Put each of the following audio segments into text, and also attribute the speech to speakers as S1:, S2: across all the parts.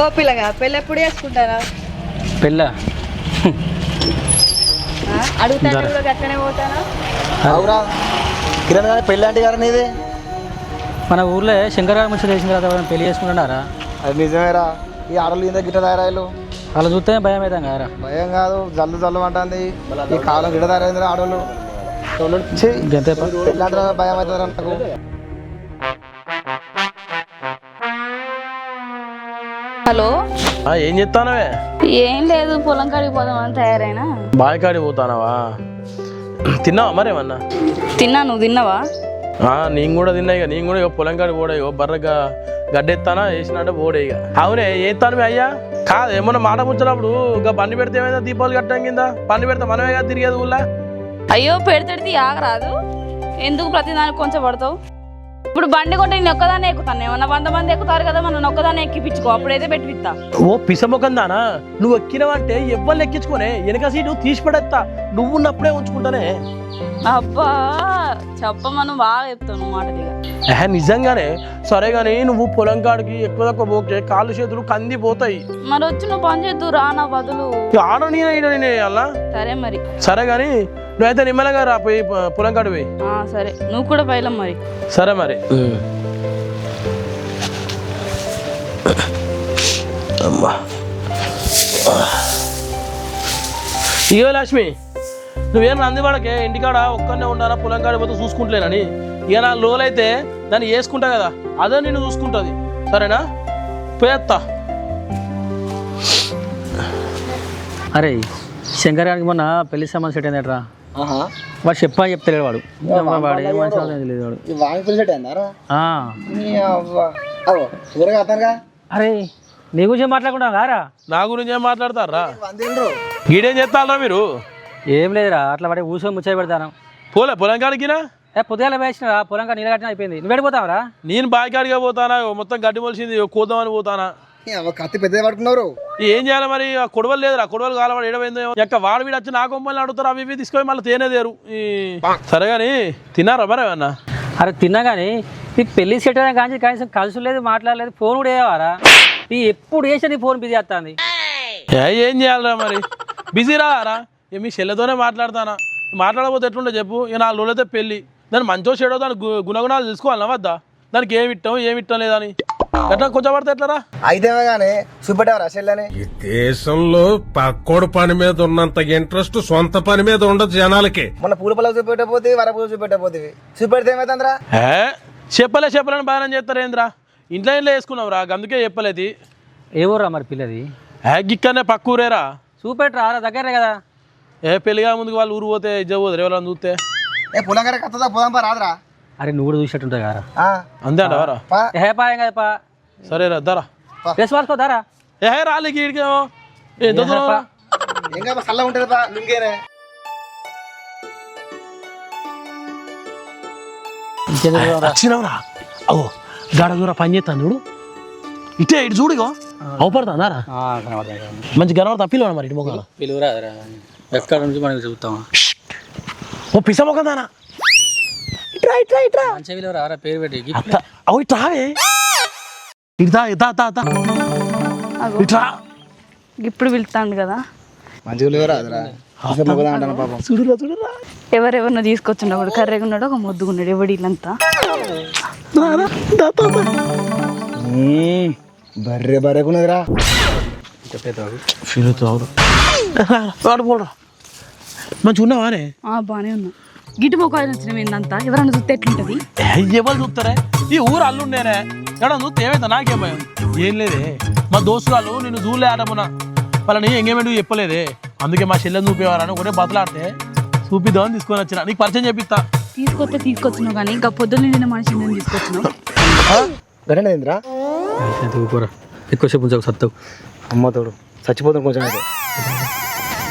S1: ఓ పిల్లగా పెళ్ళి ఎప్పుడు చేసుకుంటారా?
S2: పెళ్ళ
S1: అడుగుతాను కూడా గట్లనే పోతానా?
S3: అవురా కిరణ్ గారి పెళ్ళి అంటే గారు నీది.
S2: మన ఊర్లో శంకరగారి ముచ్చట చేసిన తర్వాత ఎవరైనా పెళ్లి చేసుకుంటున్నారా?
S3: అది నిజమేరా. ఈ ఆడలు ఇంత గిట్ట తయారాయలు
S2: వాళ్ళు చూస్తే భయం అవుతాం కదరా.
S3: భయం కాదు, జల్లు జల్లు అంటుంది. ఈ కాలం గిట్ట తయారైంది ఆడోళ్ళు.
S2: గంతే
S3: పెళ్ళి అంటే భయం అవుతుంది నాకు.
S1: హలో,
S4: ఏం చెప్తానవే?
S1: ఏం లేదు, పొలం కాడికి పోదామని తయారైనా.
S4: బావి కాడికి పోతానవా? తిన్నావా మరేమన్నా?
S1: తిన్నా, నువ్వు తిన్నావా?
S4: నేను కూడా తిన్నా. ఇక నేను కూడా ఇక పొలం కాడికి పోడా. ఇక బర్రగా గడ్డెత్తానా వేసినట్టే పోడే. ఇక అవునే ఏతాను అయ్యా కాదు. ఏమన్నా మాట ముచ్చినప్పుడు ఇక బండి పెడితే ఏమైనా దీపావళి కట్టడం కింద బండి పెడితే మనమే కదా తిరిగేది ఊళ్ళో.
S1: అయ్యో పెడితే ఆగరాదు, ఎందుకు ప్రతిదానికి కొంచెం పడతావు? ఇప్పుడు బండి కొంటే నేను ఒక్కదాన్ని ఎక్కుతాను, ఏమన్నా 100 మంది ఎక్కుతారు కదా, మనం ఒక్కదాన్ని ఎక్కిపించుకో, అప్పుడైతే పెట్టిస్తా.
S4: ఓ పిసముఖం దానా, నువ్వు ఎక్కినవంటే ఎవ్వరు ఎక్కించుకోనే, వెనక సీటు తీసి పడేస్తా, నువ్వు ఉన్నప్పుడే ఉంచుకుంటానే.
S1: అబ్బా చెప్పమను, బాగా చెప్తావు నువ్వు మాటలుగా.
S4: నిజంగానే సరే గానీ నువ్వు పొలం కాడికి ఎక్కువ తక్కువ పోతే కాళ్ళు చేతులు కందిపోతాయి.
S1: మరి వచ్చి నువ్వు పని చేద్దు రా, నా బదులు.
S4: ఆడని అలా
S1: సరే మరి.
S4: సరే గానీ నువ్వైతే నిమ్మలంగా రా, పోయి పొలం కాడి పోయి.
S1: సరే, నువ్వు కూడా పైలం మరి.
S4: సరే మరి. అమ్మా ఇగో లక్ష్మి, నువ్వేం నందివాడకే ఇంటికాడ ఒక్కనే ఉండాలా, పొలం కాడి పోతే చూసుకుంటలేనని. ఇక నా లోలైతే దాన్ని వేసుకుంటా కదా, అదే నిన్ను చూసుకుంటుంది. సరేనా? పోయేస్తా.
S2: అరే శంకరగారికి మొన్న పెళ్లి సంబంధం సెట్ అయిందట్రా. వాడు చెప్తలేడు వాడు. వాడు ఏం మనిషి తెలియదు వాడు. అరే నీ గురించి మాట్లాడుకుంటాం కారా?
S4: నా గురించి ఏం మాట్లాడతారా? గీడేం చేస్తారా మీరు?
S2: ఏం లేదురా, అట్లా వాడి ఊసో ముచ్చట పెడతాను.
S4: పోలే పొలం కాడికినా?
S2: పొద్దుగాల వేసినా పొలం కాడ నీళ్ళు కట్టిన అయిపోయింది. నువ్వు వెళ్ళిపోతావరా?
S4: నేను బావి కాడిగా పోతానా, మొత్తం గడ్డి మొలిసింది, కోద్దామని పోతానా.
S3: కత్తి పెద్ద పట్టుకున్నారు.
S4: ఏం చేయాలి మరి? ఆ కొడవలు లేదురా, కొడవలు కాలవాడు ఏడవైందో ఎక్క వాడు వీడు వచ్చి నా కొమ్మల్ని అడుగుతారు, అవి ఇవి తీసుకొని మళ్ళీ తేనేదేరు. సరే కానీ తిన్నారా మరి ఏమన్నా?
S2: అరే తిన్నా కానీ నీకు పెళ్లి సెట్ అయినా కానీ కనీసం కలిసి లేదు, మాట్లాడలేదు, ఫోన్ కూడా వేయవారా? నీ ఎప్పుడు వేసా నీ ఫోన్ బిజీ వస్తుంది.
S4: ఏం చేయాలరా మరి? బిజీ రారా? మీ చెల్లెతోనే మాట్లాడతానా, మాట్లాడకపోతే ఎట్లుంటే చెప్పు. ఇక 4 రోజులైతే పెళ్ళి, దాన్ని మంచో చెడో దాని గుణగుణాలు తెలుసుకోవాలన్నా వద్దా? దానికి ఏమి ఇట్టం లేదని ఎట్లా కొంచెం పడితే ఎట్లరా?
S3: అయితే కానీ చూపెట్టావరా చెల్లెని?
S5: ఈ దేశంలో పక్కోడు పని మీద ఉన్నంత ఇంట్రెస్ట్ సొంత పని మీద ఉండదు జనాలకి.
S3: మన పూల పొలం చూపెట్టపోతే వరపూలు చూపెట్టపోతే చూపెడితే ఏమైతుందిరా?
S4: చెప్పలేని బాగానే చేస్తారు ఏంద్రా? ఇంట్లో వేసుకున్నావు రా, అందుకే చెప్పలేదు.
S2: ఏ ఊర్రా మరి పిల్లది?
S4: గిక్కనే పక్క ఊరేరా.
S2: చూపెట్టరా, దగ్గరే కదా.
S4: పెళ్ళిగా ముందుకు వాళ్ళు ఊరు పోతే ఇజ్జ పోదు ఎవరైనా చూస్తే.
S3: పొలం గారి కత్తదా పోదాం పా, రాదురా?
S2: అరే నువ్వు కూడా చూసినట్టుంటా కదా.
S4: అంతే అంటావరా?
S2: ఏ పాయం కదా పా.
S4: సరే రా, దరా
S2: డ్రెస్ వాడుకోదారా.
S4: రాలే గీడికేమో
S3: ఇంకా చల్ల ఉంటుంది పా, లుంగేనే.
S4: వచ్చినవరా? అగో గాడ దూర పని చేస్తాను చూడు, ఇటే ఇటు చూడు. ఇగో అవపడతానారా? మంచి గర్వత పిలువ మరి ఇటు మొక్కలు
S2: పిలువురా ఎక్కడ నుంచి మనకి చెబుతామా?
S4: ఓ పిస మొక్క దానా, ఇట్రా ఇట్రా ఇట్రా.
S2: మంచి పిలువురా పేరు పెట్టి.
S4: అవు ఇట్రావే, ఇట్రా ఇట్రా.
S1: ఇప్పుడు పిలుతాండు కదా,
S3: మంచిగా
S4: చూడురా.
S1: ఎవరెవరినో తీసుకొచ్చున్నాడు, కర్రెగా ఉన్నాడు, ఒక ముద్దుగున్నాడు, ఎవడు వీళ్ళంతా.
S3: బర్రెకున్నదిరా.
S4: మంచిగా ఉన్నావానే?
S1: బానే ఉన్నా. గిట్టు మొక్కలు వచ్చిన ఏందంతా, ఎవరన్నా చూస్తే ఎట్లుంటది?
S4: ఎవరు చూస్తారే? ఈ ఊరు అల్లుండేనే, ఎవడన్నా చూస్తే ఏమైతే నాకేం భయం? ఏం లేదే, మా దోస్తు వాళ్ళు నిన్ను చూడలే ఆడమునా, వాళ్ళని ఎంగేమెంట్ చెప్పలేదే, అందుకే మా చెల్లెని చూపేవారని ఒకటే బతలాడితే చూపిద్దామని తీసుకొని వచ్చిన. నీకు పరిచయం చెప్పిస్తా.
S1: తీసుకొచ్చినావు కానీ ఇంకా పొద్దున్న నిన్న మనిషి నేను తీసుకొచ్చినావు.
S3: గడేంద్రా
S2: ఎక్కువసేపు ఉంచకు సత్తావు.
S3: అమ్మతోడు చచ్చిపోతాం కొంచెం. అయితే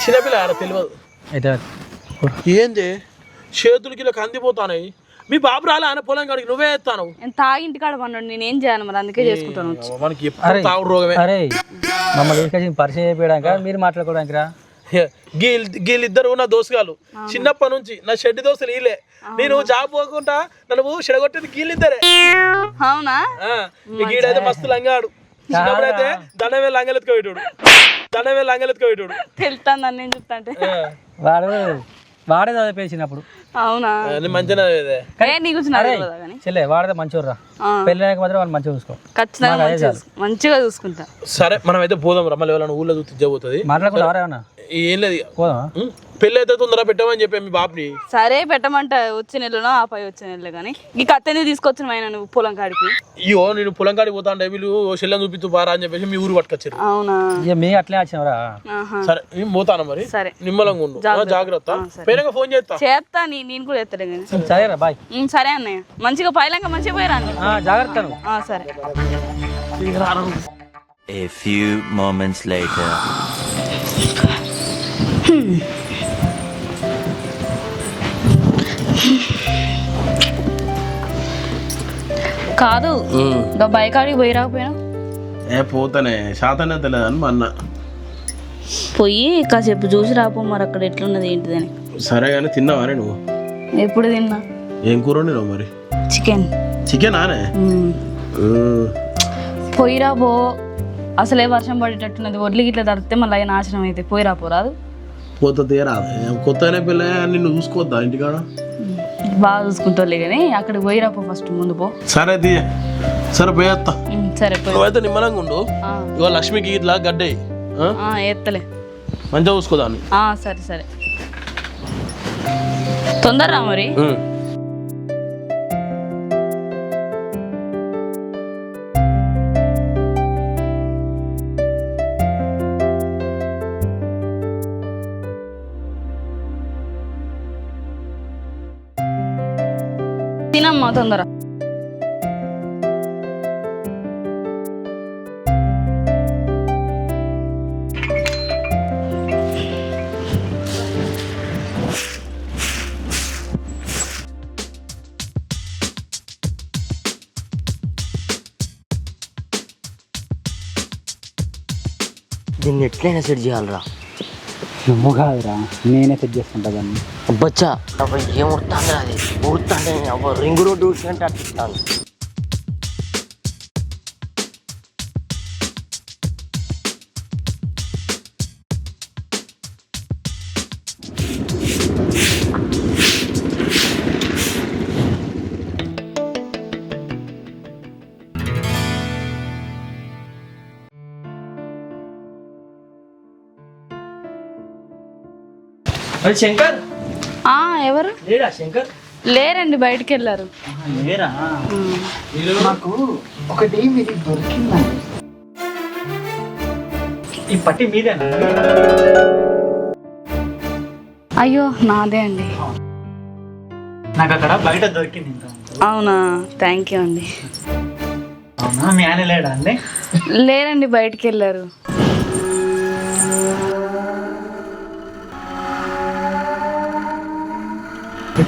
S4: చిన్నపిల్ల ఆడ తెలియదు
S2: అయితే
S4: ఏంది, చేతులకి ఇలా కందిపోతానాయి. మీ బాబు రాలే ఆయన పొలం కాడికి, నువ్వే ఎత్తాను.
S1: తాగి ఇంటికాడ పన్నాడు, నేనేం చేయాలి మరి, అందుకే చేసుకుంటాను.
S4: మనకి ఎప్పుడు తాగుడు రోగమే.
S2: అరే మమ్మల్ని పరిచయం చేయడానికి మీరు మాట్లాడుకోవడానికి రా.
S4: వీళ్ళిద్దరు నా దోస్తుగాలు, చిన్నప్పటి నుంచి నా షెడ్డి దోస్తులు వీళ్ళే. నేను జాబ్ పోకుండా నన్ను చెడగొట్టేది వీళ్ళిద్దరే.
S1: అవునా?
S4: గీడైతే మస్తు లంగాడు. చిన్నప్పుడైతే దండమే లంగలెత్తుకోబెట్టాడు
S1: తెలుస్తాను నన్ను నేను చెప్తా అంటే
S2: వాడే చదివేసినప్పుడు.
S1: అవునా
S4: మంచిగా
S1: నీ గురించి నాకు తెలియదా కానీ
S2: చెల్లె వాడితే మంచిగా పెళ్ళి మాత్రం వాళ్ళు మంచిగా చూసుకో.
S1: ఖచ్చితంగా మంచిగా చూసుకుంటా.
S4: సరే మనం అయితే పోదాం రమ్మలు ఎవరైనా ఊళ్ళో చూస్తే
S2: మాట్లాడకుండా ఎవరేమన్నా
S4: ఏం లేదు
S2: పోదామా?
S4: పెళ్ళి అయితే తొందరగా పెట్టమని చెప్పి మీ బాబుని.
S1: సరే పెట్టమంట వచ్చే నెలలో ఆపై వచ్చే నెలలో కానీ ఈ కత్తెందుకు తీసుకొచ్చిన ఆయన నువ్వు పొలం కాడికి.
S4: అయ్యో నేను పొలం కాడికి పోతా అంటే వీళ్ళు చెల్లెని చూపిస్తూ పారా అని చెప్పేసి మీ ఊరు పట్టుకొచ్చారు.
S1: అవునా
S2: ఇక మీ అట్లే వచ్చినవరా?
S4: సరే నేను పోతాను మరి.
S1: సరే
S4: నిమ్మలంగా ఉండు జాగ్రత్త. పేరుగా ఫోన్
S1: చేస్తా నేను కూడా చేస్తాను కానీ.
S2: సరేరా బాయ్.
S1: సరే అన్నయ్య మంచిగా పైలంగా మంచిగా పోయిరా.
S2: జాగ్రత్త నువ్వు.
S1: సరే.
S6: A few moments later.
S1: కాదు ఇంకా బైక్ ఆడికి పోయి రాకపోయినా.
S4: పోతానే శాతనే తెలియదు అని మా అన్న.
S1: పోయి కాసేపు చూసి రాపో మరి అక్కడ ఎట్లున్నది ఏంటిదని.
S4: సరే కానీ తిన్నావానే నువ్వు?
S1: ఎప్పుడు తిన్నా.
S4: ఏం కూర వండినావు మరి? చికెన్ ఆనే.
S1: పోయిరా పో. అసలే వర్షం పడేటట్టున్నది. ఒడ్లు గిట్లా తడితే మళ్ళీ నాశనం అయితే పోయిరా పోరాదు.
S4: పోతా తీరాదు. కొత్తనే పిల్ల నిన్ను చూసుకోవద్దా ఇంటికాడ?
S1: బాగా చూసుకుంటావులే కానీ అక్కడికి పోయిరా పో ఫస్ట్ ముందు పో.
S4: సరే తీయ. సరే పోయేస్తా.
S1: సరే
S4: నువ్వైతే నిమ్మలంగా ఉండు. ఇవాళ లక్ష్మికి ఇట్లా గడ్డే
S1: ఎత్తలే
S4: మంచిగా చూసుకోదాన్ని.
S1: సరే సరే తొందరరా మరి. తినమ్మా తొందర.
S7: దీన్ని ఎట్లయినా సెట్ చేయాలరా?
S2: నువ్వు కాదురా నేనే సెట్ చేసుకుంటా దాన్ని.
S7: బచ్చా అబ్బాయి ఏం ఉడుతుందిరా? అది ఉడుతుంటే అబ్బా రింగ్ రోడ్డు ఉడికంటే అట్టిస్తాను.
S2: శంకర్
S1: ఎవరు
S2: లేరా? శంకర్
S1: లేరండి బయటికి వెళ్ళారు.
S2: లేరా? నాకు ఒకటి మీరు దొరికిందండి. ఈ పట్టి మీదేనా?
S1: అయ్యో నాదే అండి.
S2: నాకు అక్కడ బయట దొరికింది.
S1: అవునా థ్యాంక్ యూ అండి.
S2: అవునా మీ ఆయన లేడా అండి?
S1: లేరండి బయటికి వెళ్ళారు.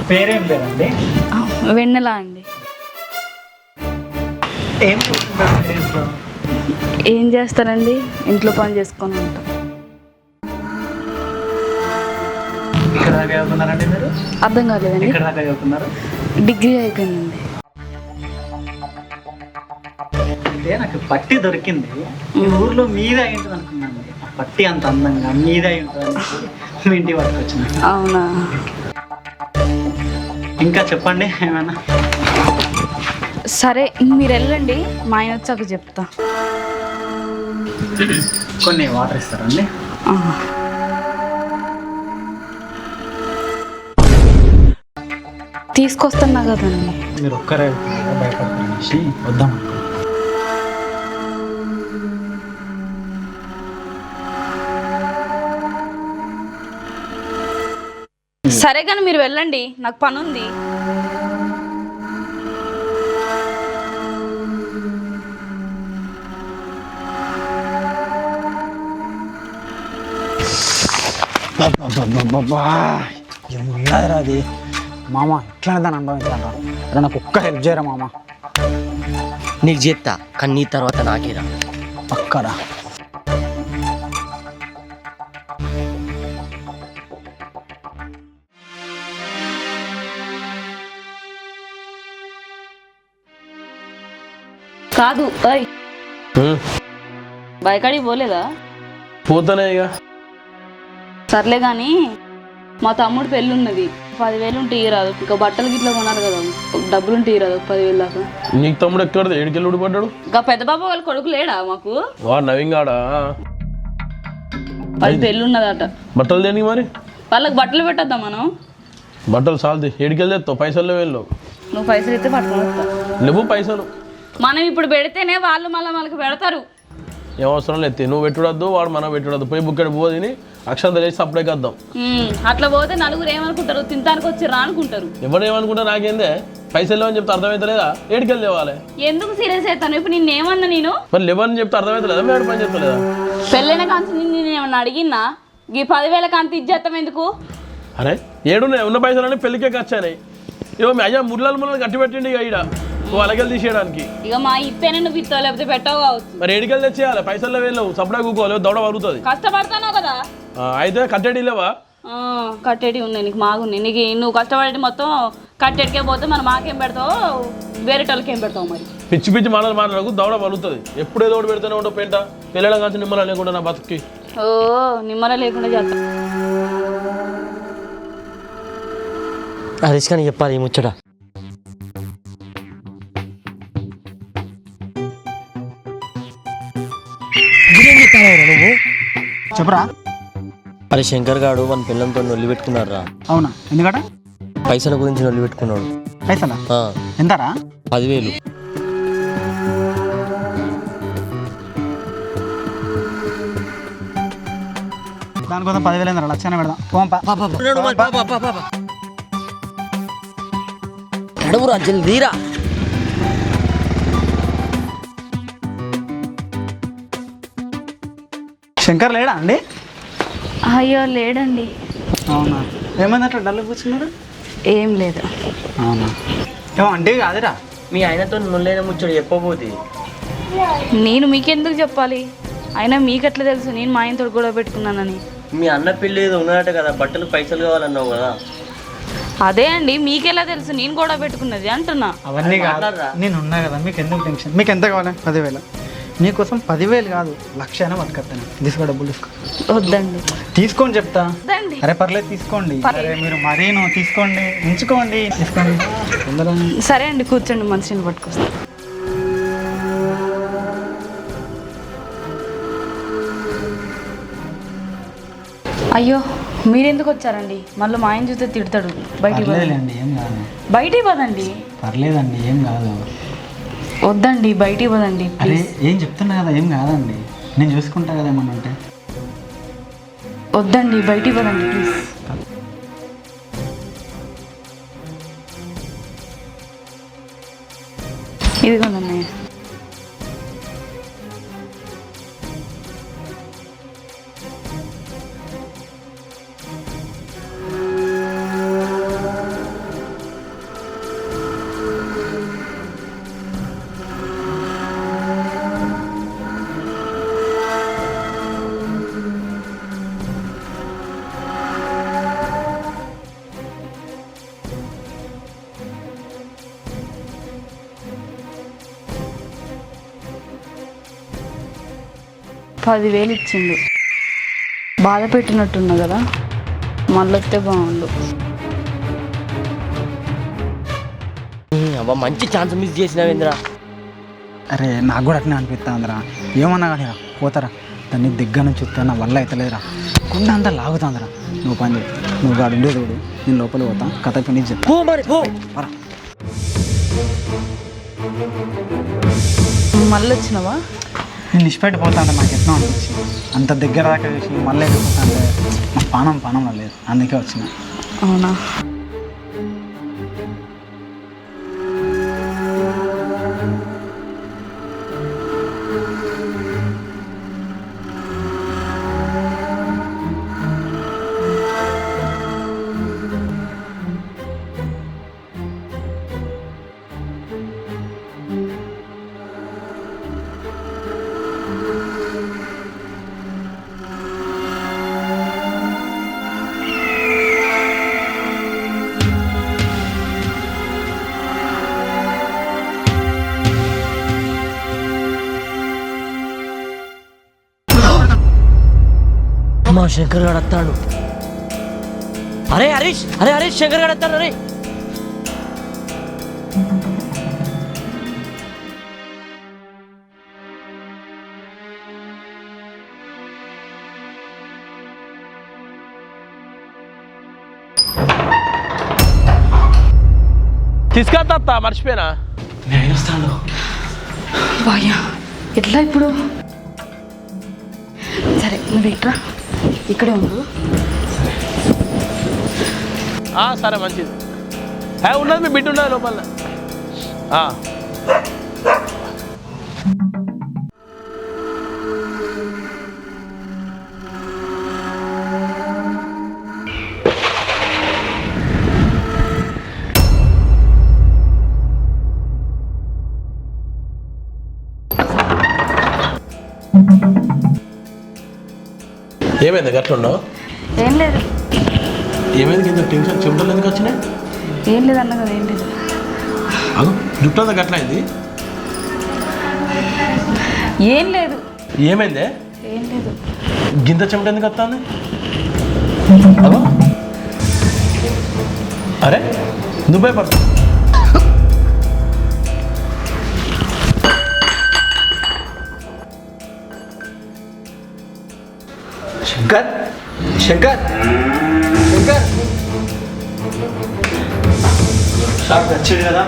S2: పేరేం లేదండి?
S1: వెన్నెలా అండి. ఏం చేస్తారండి ఇంట్లో పని చేసుకొని ఉంటాం.
S2: ఇక్కడ దాకా చదువుకున్నారండి మీరు?
S1: అర్థం కాలేదండి.
S2: ఇక్కడ దాకా చదువుకున్నారు?
S1: డిగ్రీ అయిపోయిందండి.
S2: అంటే నాకు పట్టి దొరికింది. ఈ ఊర్లో మీదే అయి ఉంటుంది అనుకున్నాను. పట్టి అంత అందంగా మీదే అయి ఉంటుంది మీ ఇంటి వరకు వచ్చిన.
S1: అవునా
S2: ఇంకా చెప్పండి ఏమైనా.
S1: సరే మీరు వెళ్ళండి మా ఆయన వచ్చాక చెప్తా.
S2: కొన్ని వాటర్ ఇస్తారండి?
S1: తీసుకొస్తున్నా కదండి.
S2: మీరు ఒక్కరే భయపడతారనేసి వద్దాం.
S1: సరే కానీ మీరు వెళ్ళండి నాకు పని ఉంది.
S2: ఏమున్నదిరా అది మామ, ఎట్లా దాన్ని అనుభవించాలరా? అరే నాకు ఒక్క హెల్ప్ చేయరా మామ.
S7: నీకు చేస్తా కానీ నీ తర్వాత నాకేరా.
S2: పక్కరా.
S1: కాదు బయకాడికి పోలేదా?
S4: పోతానే ఇక.
S1: సర్లే కానీ మా తమ్ముడు పెళ్ళి ఉన్నది, 10,000 ఉంటే ఇరాదు. ఇంకా బట్టలు గిట్లా కొన్నారు కదా, డబ్బులు ఉంటే ఇరాదు 10,000 దాకా.
S4: నీకు తమ్ముడు ఎక్కడ ఏడికెళ్ళి ఊడిపడ్డాడు?
S1: ఇంకా పెద్ద బాబు వాళ్ళ కొడుకు లేడా మాకు?
S4: వాడు నవీంగాడా?
S1: అది పెళ్ళి ఉన్నదట.
S4: బట్టలు దేనికి మరి?
S1: వాళ్ళకి బట్టలు పెట్టొద్దా మనం?
S4: బట్టలు చాలది, ఏడికెళ్ళి తెస్తావు? పైసలు వెళ్ళవు.
S1: నువ్వు పైసలు ఇస్తే పట్టుకొని వస్తా.
S4: లేవు పైసలు.
S1: మనం ఇప్పుడు పెడితేనే వాళ్ళు మళ్ళీ మనకి పెడతారు.
S4: ఏం అవసరం లేదు, నువ్వు పెట్టుడద్దు, వాడు మనం పెట్టుడద్దు. పోయి బుక్కడి పోయి తిని అక్షంత చేసి సప్లైకి వద్దాం.
S1: అట్లా పోతే నలుగురు ఏమనుకుంటారు, తింటానికి వచ్చిర్రా అనుకుంటారు.
S4: ఎవరు ఏమనుకుంటా నాకేందే, పైసలు అని చెప్తే అర్థమవుతలేదా? ఏడికెళ్ళి తేవాలి?
S1: ఎందుకు సీరియస్ అవుతాను? ఇప్పుడు నిన్నేమన్నా నేను?
S4: మరి లేవని చెప్తే అర్థమవుతలేదా? మేము పని చెప్తలేదా?
S1: పెళ్ళైన కాంచి నేను ఏమన్నా అడిగినా? ఈ 10,000 కాంతి ఇచ్చేస్తాం ఎందుకు?
S4: అరే ఏడున్నాయి ఉన్న పైసలన్నీ పెళ్ళికే ఖర్చాయి. ఇవో మీ అయ్యా ముళ్ళలు కట్టి పెట్టిండి ఇక ఈడ నువ్వు అలాగెళ్ళి తీసేయడానికి.
S1: ఇక మా ఇస్తేనే నువ్వు ఇస్తావు, లేకపోతే పెట్టావు కావచ్చు.
S4: మరి ఏడికెళ్ళి తెచ్చేయాలి? పైసల్లో వెళ్ళవు, సప్లై కూకోవాలి, దౌడ వరుగుతుంది.
S1: కష్టపడతాను కదా.
S4: అయితే కట్టేడి లేవా?
S1: కట్టేటి ఉన్నాయి, నీకు మాగున్నాయి. నీకు నువ్వు కష్టపడి మొత్తం కట్టేటికే పోతే మరి మాకేం పెడతావు, వేరే వాళ్ళకి ఏం పెడతావు? మరి
S4: పిచ్చి పిచ్చి మాటలు మాట్లాడకు, దౌడ వరుగుతుంది. ఎప్పుడే దౌడ పెడితేనే ఉండవు పెంట. పిల్లల కాంచి నిమ్మల లేకుండా నా బతుక్కి.
S1: ఓ నిమ్మల లేకుండా చేస్తా.
S7: హరీష్ కానీ చెప్పాలి ఈ ముచ్చట. నువ్వు
S2: చెప్పరా?
S7: అరే శంకర్ గాడు మన పిల్లలతో నొల్లి పెట్టుకున్నారా?
S2: అవునా? ఎందుకట?
S7: పైసల గురించి నొల్లి పెట్టుకున్నాడు.
S2: పైసలా? ఎంతరా?
S7: 10,000.
S2: దానికోసం 10,000 ఏందరా? లక్షనే పెడదాం.
S7: ఎడవురా జల్దీరా.
S2: శంకర్ లేడా అండి?
S1: అయ్యో లేడండి.
S2: అవునా? ఏమైంది అట్లా డల్ కూర్చున్నారు?
S1: ఏం లేదు.
S2: అవునా? ఏమో అంటే కాదురా,
S7: మీ ఆయనతో నొల్లేన ముచ్చడు చెప్పబోతే.
S1: నేను మీకెందుకు చెప్పాలి? అయినా మీకెట్లా తెలుసు నేను మా ఆయనతో గొడవ పెట్టుకున్నానని?
S7: మీ అన్న పెళ్ళి ఏదో ఉన్నాడట కదా, బట్టలు పైసలు కావాలన్నావు కదా.
S1: అదే అండి, మీకెలా తెలుసు నేను గొడవ పెట్టుకున్నది అంటున్నా?
S2: అవన్నీ కాదు, నేను ఉన్నా కదా. మీకు ఎందుకు టెన్షన్? మీకు ఎంత కావాలి? 10,000. నీకోసం 10,000 కాదు, 1,00,000 అయినా పట్టుకొస్తాను. తీసుకో, డబ్బులు తీసుకో.
S1: వద్దండి.
S2: తీసుకొని చెప్తా.
S1: వద్దండి.
S2: అరే పర్లేదు, తీసుకోండి. అరే మీరు మరీను తీసుకోండి, ఉంచుకోండి, తీసుకోండి.
S1: సరే అండి, కూర్చోండి, మనిషిని పట్టుకొస్తా. అయ్యో మీరెందుకు వచ్చారండి? మళ్ళీ మా ఆయన చూస్తే తిడతాడు. బయటికి
S2: పర్లేదులేండి, ఏం కాదు.
S1: బయటికి పదండి.
S2: పర్లేదండి, ఏం కాదు.
S1: వద్దండి, బయటికి పదండి.
S2: అరే ఏం చెప్తున్నా కదా, ఏం కాదండి. నేను చూసుకుంటా కదా ఏమన్నా అంటే.
S1: వద్దండి, బయటికి పదండి ప్లీజ్. ఇదిగోండి. $10,000 ఇచ్చిండు. బాధ పెట్టినట్టున్నా కదా, మళ్ళీ వస్తే బాగుండు.
S7: అబ్బా మంచి ఛాన్స్ మిస్ చేసినావేంద్రా.
S2: అరే నాకు కూడా అట్నే అనిపిస్తా అందరా. ఏమన్నా కానీ పోతారా, దాన్ని దగ్గర నుంచి చూస్తా, నా వల్ల అవుతలేదురా. కుండ అంతా లాగుతాందిరా. నువ్వు పని చెప్పు, నువ్వు గాడు ఉండేది చూడు, నేను లోపల పోతా, కథ పని చెప్తా.
S1: మళ్ళీ వచ్చినావా?
S2: నేను నిష్పెట్టి పోతా అంటే నాకు ఎట్లా అనిపించింది. అంత దగ్గర దాకా చూసి మళ్ళీ వెళ్ళిపోతా అంటే నా పానంలో లేదు, అందుకే వచ్చిన.
S1: అవునా?
S7: శంకర్ గారు వస్తాడు. అరే హరీష్ శంకర్ గారు వస్తాడు. అరే
S4: తీసుకొస్తా మర్చిపోయినా.
S2: నేను వస్తాను.
S1: బాయ్యా ఎట్లా ఇప్పుడు? సరే నువ్వు ఇట్రా, ఇక్కడే ఉండు.
S4: సరే మంచిది. ఉన్నది మీ బిడ్డ ఉన్నది లోపల. ఏమైంది గట్ల ఉన్నావు?
S1: ఏం లేదు.
S4: ఏమైంది కింద టెన్షన్? చెమటలు ఎందుకు వచ్చినాయి?
S1: ఏం లేదు అన్న కదా, ఏం లేదు.
S4: అదో జుట్టు అంతా గట్ల అయింది.
S1: ఏం లేదు.
S4: ఏమైందే?
S1: ఏం లేదు.
S4: గింత చెమట ఎందుకు వస్తుంది? అదో అరే నువ్వే పడు.
S2: శంకర్ శంకర్ శంకర్ షాప్ వచ్చాడు కదా.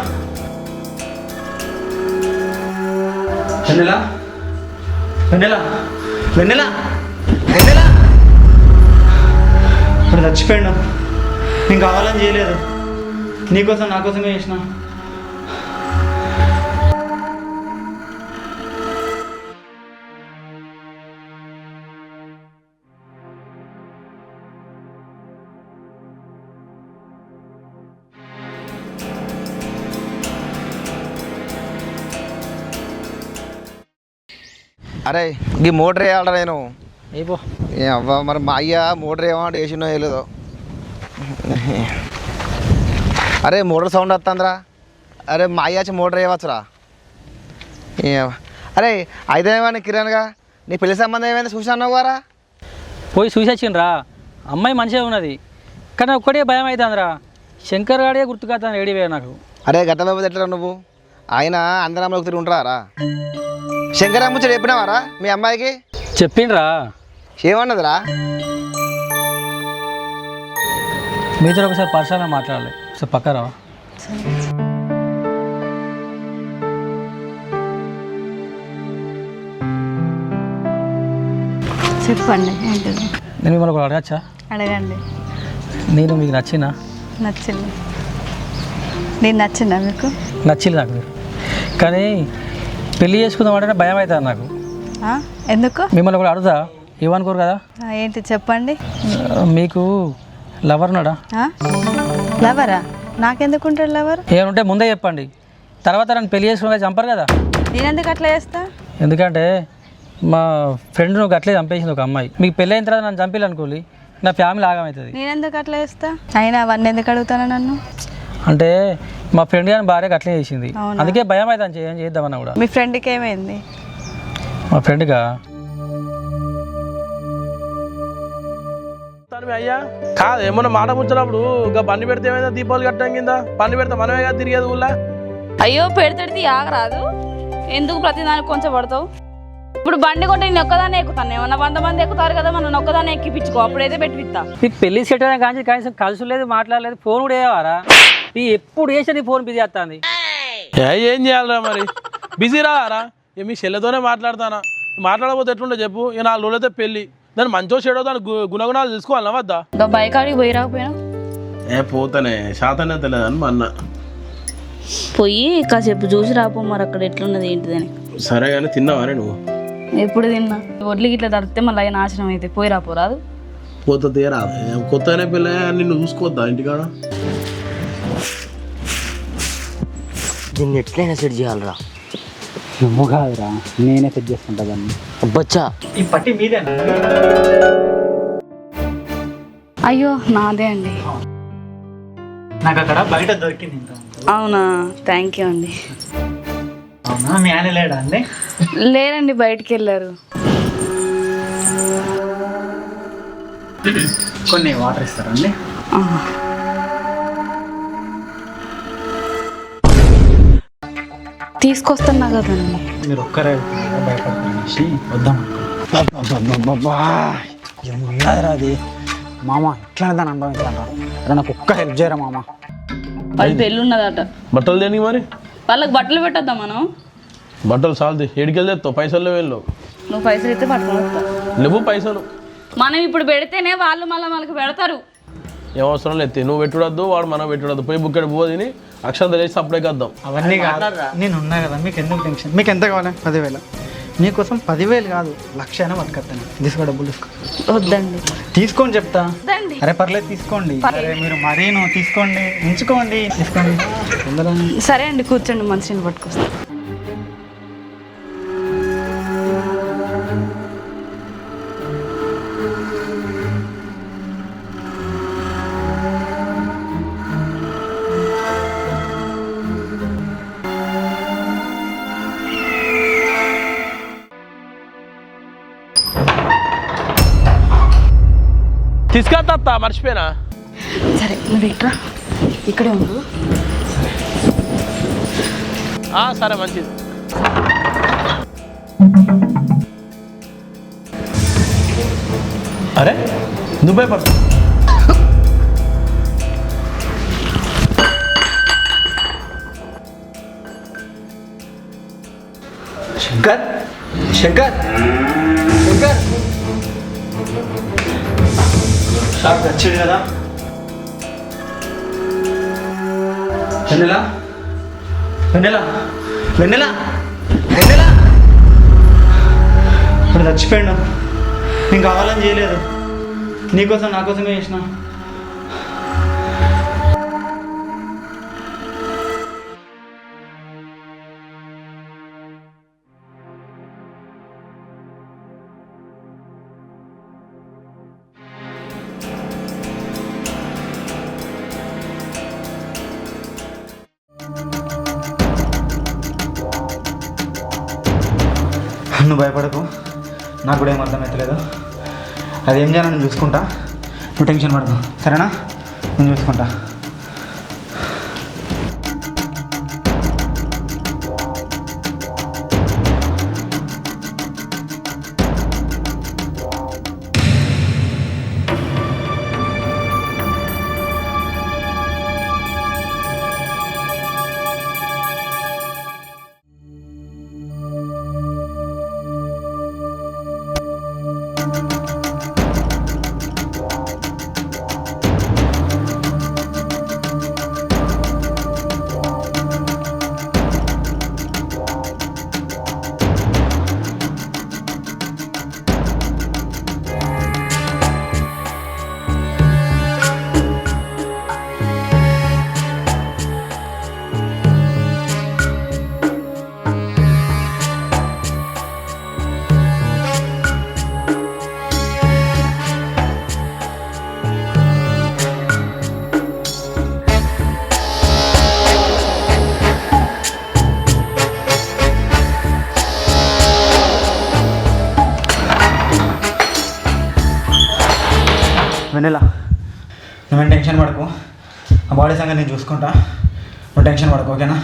S2: వెన్నెలా వెన్నెలా వెన్నెలా వెన్నెలా ఇప్పుడు చచ్చిపోయాడు. నేను కావాలని చేయలేదు, నీకోసం నా కోసమే చేసిన.
S3: అరే ఈ మోటర్ వేయాలరా నేను.
S2: అయిపో
S3: ఏ అవ్వ మరి మా అయ్య మోటర్ ఏమంటే వేసినో వేయలేదో. అరే మోటార్ సౌండ్ వస్తుందిరా. అరే మా అయ్య వచ్చి మోటర్ వేయవచ్చురా. అరే అయితే ఏమన్నా కిరణ్గా నీ పెళ్లి సంబంధం ఏమైనా చూసాను వారా?
S8: పోయి చూసి వచ్చిండ్రా. అమ్మాయి మంచిగా ఉన్నది, కానీ ఒక్కటే భయం అవుతుందిరా. శంకర్ గాడే గుర్తుకొస్తాను ఏడివే నాకు.
S3: అరే గట్టబాబు ఎట్లా నువ్వు? ఆయన అందరంలోకి తిరిగి ఉంటారా? శంకర్ ముచ్చట చెప్పినావారా మీ అమ్మాయికి?
S8: చెప్పిండ్రా.
S3: ఏమన్నదిరా?
S8: మీతో ఒకసారి పర్సనల్గా మాట్లాడాలి, ఒకసారి పక్కరా.
S1: చెప్పండి ఏంటది?
S8: నేను మిమ్మల్ని ఒకటి అడగచ్చా?
S1: అడగండి.
S8: నేను మీకు నచ్చినా?
S1: నచ్చింది. నేను నచ్చిందా మీకు?
S8: నచ్చింది నాకు మీరు, కానీ పెళ్ళి చేసుకుందాం అంటే భయం అవుతుంది నాకు.
S1: ఎందుకు?
S8: మిమ్మల్ని ఒకటి అడుగుతా, ఏమనుకోరు కదా?
S1: ఏంటి చెప్పండి.
S8: మీకు లవర్ ఉన్నాడా?
S1: లవరా? నాకెందుకు ఉంటాడు లవర్?
S8: ఏమంటే ముందే చెప్పండి, తర్వాత నన్ను పెళ్లి చేసుకుని చంపారు కదా.
S1: నేనెందుకు అట్లా చేస్తా?
S8: ఎందుకంటే మా ఫ్రెండ్ నువ్వు అట్లే చంపేసింది ఒక అమ్మాయి. మీకు పెళ్ళి అయిన తర్వాత నన్ను చంపేయాలి అనుకోలి, నా ఫ్యామిలీ ఆగమవుతుంది.
S1: నేనెందుకు అట్లా చేస్తా? అయినా అవన్నీ ఎందుకు అడుగుతాను నన్ను?
S8: అంటే మా ఫ్రెండ్ కానీ భార్యకి అట్లే చేసింది, అందుకే భయం అవుతుంది ఏం చేద్దామన్నా కూడా.
S1: మీ ఫ్రెండ్కి ఏమైంది?
S8: మా ఫ్రెండ్గా
S4: అయ్యా కాదు ఏమన్నా మాట ముచ్చినప్పుడు ఇంకా బండి పెడితే ఏమైనా దీపావళి కట్టడం కింద బండి పెడితే మనమే కదా తిరిగేది ఊళ్ళో.
S1: అయ్యో పెడితే ఆగరాదు, ఎందుకు ప్రతిదానికి కొంచెం పడతావు? ఇప్పుడు బండి కొంటే నేను ఒక్కదాన్ని ఎక్కుతాను, ఏమన్నా 100 మంది ఎక్కుతారు కదా, మనం ఒక్కదాన్ని ఎక్కిపించుకో, అప్పుడైతే పెట్టిస్తా.
S8: నీకు పెళ్లి సెట్ అయినా కానీ కనీసం కలిసి లేదు, మాట్లాడలేదు, ఫోన్ కూడా వేయవారా? నీ ఎప్పుడు వేసా నీ ఫోన్ బిజీ వస్తుంది.
S4: ఏం చేయాలరా మరి? బిజీ రారా? మీ చెల్లెతోనే మాట్లాడతానా? మాట్లాడకపోతే ఎట్లుంటే చెప్పు. ఇక 4 రోజులైతే పెళ్ళి, దాన్ని మంచో చెడో దాని గుణగుణాలు తెలుసుకోవాలన్నా వద్దా?
S1: బైక్ ఆడికి పోయి రాకపోయినా?
S4: పోతానే శాతనే తెలియదు అని మా అన్న.
S1: పోయి కాసేపు చూసి రాపో మరి అక్కడ ఎట్లున్నది ఏంటిదని.
S4: సరే కానీ తిన్నావానే నువ్వు?
S1: ఎప్పుడు తిన్నా? ఒడ్లకి ఇట్లా తడితే మళ్ళీ అవి నాశనం అయితే పోయి రాపోరాదు.
S4: పోతా తీరాదు, కొత్తనే పిల్ల నిన్ను చూసుకోవద్దా ఇంటికాడ?
S7: దీన్ని ఎట్లయినా సెట్ చేయాలరా.
S2: నువ్వు కాదురా, నేనే సెట్ చేసుకుంటా దాన్ని.
S7: అబ్బచ్చా
S2: ఈ పట్టి మీదేనా?
S1: అయ్యో నాదే అండి.
S2: నాకు అక్కడ బయట దొరికింది. ఇంకా
S1: అవునా? థ్యాంక్ యూ అండి.
S2: అవునా? మీ ఆయన లేడా అండి?
S1: లేరండి, బయటికి వెళ్ళారు.
S2: కొన్ని వాటర్ ఇస్తారండి.
S1: తీసుకొస్తున్నా కదండి.
S2: మీరు ఒక్కరే భయపడతారనేసి వద్దాం. ఏమున్నదిరా అది మామ, ఎట్లా దాన్ని అనుభవించాలరా? అరే నాకు ఒక్క హెల్ప్ చేయరా మామ.
S1: వాళ్ళ పెళ్ళి ఉన్నదట.
S4: బట్టలు దేనికి మరి?
S1: వాళ్ళకి బట్టలు పెట్టొద్దాం మనం.
S4: బట్టలు చాలది, ఏడికెళ్తావు? పైసలు వెళ్ళు.
S1: నువ్వు పైసలు ఇస్తే పట్టుకొని వస్తా.
S4: లేవు పైసలు.
S1: మనం ఇప్పుడు పెడితేనే వాళ్ళు మళ్ళీ మనకి పెడతారు.
S4: ఏం అవసరం లేదు, నువ్వు పెట్టుడద్దు, వాడు మనం పెట్టుడద్దు. పోయి బుక్కడి పో తిని అక్షంత లేచి సప్లై కద్దాం.
S2: అవన్నీ కాదు, నేను ఉన్నా కదా, మీకు ఎందుకు టెన్షన్? మీకు ఎంత కావాలి? 10,000. నీకోసం 10,000 కాదు, 1,00,000 అయినా బతుకొస్తాను. తీసుకో, డబ్బులు తీసుకో.
S1: వద్దండి.
S2: తీసుకోండి చెప్తా.
S1: వద్దండి.
S2: అరే పర్లేదు తీసుకోండి. అరే మీరు మరీ నువ్వు తీసుకోండి, ఉంచుకోండి, తీసుకోండి.
S1: సరే అండి, కూర్చోండి, మంచిని పట్టుకొస్తా.
S4: తీసుకొస్తా, మర్చిపోయినా.
S1: సరే నువ్వు ఇట్రా, ఇక్కడే ఉండు.
S4: సరే మంచిది. అరే నువ్వు భయపడతా.
S2: శంకర్, శంకర్, శంకర్, షాప్ వచ్చాడు కదా. వెన్నెలా, వెన్నెలా, వెన్నెలా, వెన్నెలా, ఇప్పుడు చచ్చిపోయాడు. నేను కావాలని చేయలేదు, నీకోసం నా కోసమే చేసిన. నువ్వు భయపడకు, నాకు కూడా ఏం అర్థమవుతలేదు. అదేం చేయాలని నేను చూసుకుంటా, నువ్వు టెన్షన్ పడకు, సరేనా? నేను చూసుకుంటా. వెన్నెలా, నువ్వేం టెన్షన్ పడకు, ఆ బాడీ సంగతి నేను చూసుకుంటా, నువ్వు టెన్షన్ పడకు, ఓకేనా?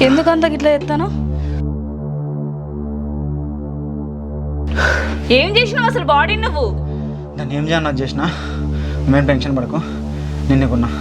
S1: ఎందుకంత గిట్లా చెప్తాను? ఏం చేసినావు అసలు బాడీ నువ్వు?
S2: దాన్ని ఏం చేయాలి నాకు చేసిన, మేము టెన్షన్ పడకు, నిన్నుకున్నా.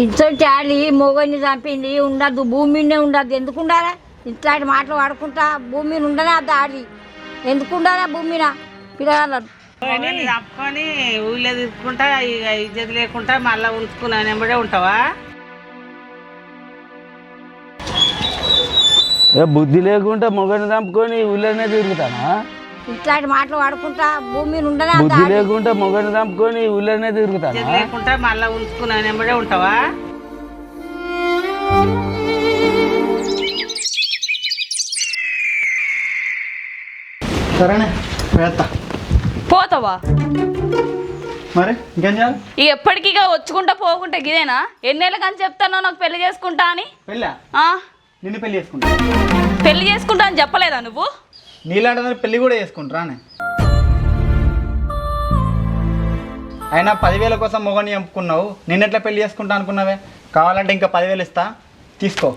S9: ఇంతటి ఆడి మొగని చంపింది ఉండద్దు, భూమి మీదనే ఉండద్దు. ఎందుకు ఉండాలా ఇట్లాంటి మాటలు వాడుకుంటా? భూమి మీద ఉండనే అది ఆడి ఎందుకు ఉండాలా భూమి మీద? పిల్లగాళ్ళను
S10: తప్పుకొని ఊళ్ళో తీసుకుంటా, ఇక ఇజ్జత్ లేకుండా మళ్ళీ ఉంచుకున్నా నెంబడే ఉంటావా?
S7: బుద్ధి లేకుండా మొగని చంపుకొని ఊళ్ళోనే తిరుగుతానా?
S9: ఇట్లాంటి మాటలు వాడుకుంటా భూమి మీద ఉండనే అది
S7: బుద్ధి
S9: ఆడి
S7: లేకుండా మొగని చంపుకొని ఊళ్ళోనే తిరుగుతానా?
S10: ఇజ్జత్ లేకుండా మళ్ళీ ఉంచుకున్నా నెంబడే ఉంటావా?
S2: సరేనే వేస్తా.
S1: పోతావా?
S2: మరి ఇంకేం చేయాలి?
S1: ఇక ఎప్పటికీగా వచ్చుకుంటా పోకుంటా గిదేనా? ఎన్నేళ్ళ కానీ చెప్తానో నాకు పెళ్లి చేసుకుంటా అని.
S2: పెళ్ళా?
S1: ఆ?
S2: నిన్ను పెళ్ళి చేసుకుంటా.
S1: పెళ్లి చేసుకుంటా అని చెప్పలేదా నువ్వు?
S2: నీలాంటి పెళ్ళి కూడా చేసుకుంటారానే? అయినా 10,000 కోసం మొగని చంపుకున్నావు, నిన్నెట్లా పెళ్లి చేసుకుంటా అనుకున్నావే? కావాలంటే ఇంకా 10,000 ఇస్తా, తీసుకో.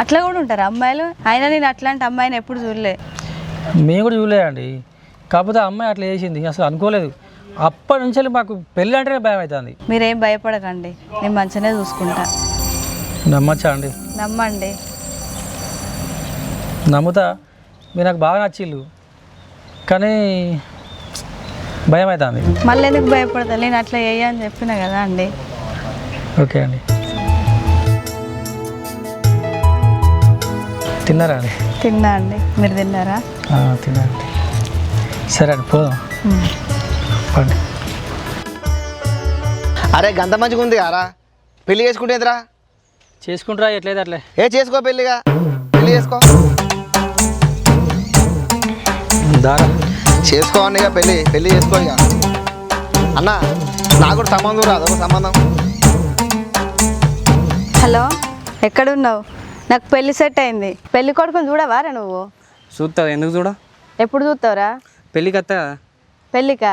S1: అట్లా కూడా ఉంటారు అమ్మాయిలు? అయినా నేను అట్లాంటి అమ్మాయిని ఎప్పుడు చూడలే.
S8: మేము కూడా చూడలేదండి, కాకపోతే ఆ అమ్మాయి అట్లా చేసింది, అసలు అనుకోలేదు. అప్పటి నుంచి మాకు పెళ్ళి అంటేనే భయం అవుతుంది.
S1: మీరేం భయపడకండి, నేను మంచిగానే చూసుకుంటా.
S8: నమ్మచ్చా అండి?
S1: నమ్మండి.
S8: నమ్ముతా, మీరు నాకు బాగా నచ్చిళ్ళు, కానీ భయం అవుతుంది.
S1: మళ్ళీ ఎందుకు భయపడతా? నేను అట్లా అని చెప్పిన కదా అండి.
S8: ఓకే అండి. తిన్నారా అండి?
S1: తిన్నా అండి, మీరు తిన్నారా?
S8: తిన్నా అండి. సరే అండి, పోదాం. పండి.
S3: అరే గంత మంచిగా ఉంది కారా, పెళ్లి చేసుకుంటేదిరా?
S8: చేసుకుంటారా? ఎట్లేదు అట్లే.
S3: చేసుకో, పెళ్లి చేసుకో.
S8: దారా
S3: చేసుకో అన్న, ఇక పెళ్లి చేసుకో. ఇక అన్న నాకు కూడా సంబంధం రాదు, సంబంధం.
S1: హలో, ఎక్కడున్నావు? నాకు పెళ్లి సెట్ అయింది. పెళ్లి కొడుకుని చూడవారా నువ్వు?
S7: చూస్తావు? ఎందుకు చూడ?
S1: ఎప్పుడు చూస్తావురా?
S7: పెళ్ళికి వస్తా కదా.
S1: పెళ్ళికా?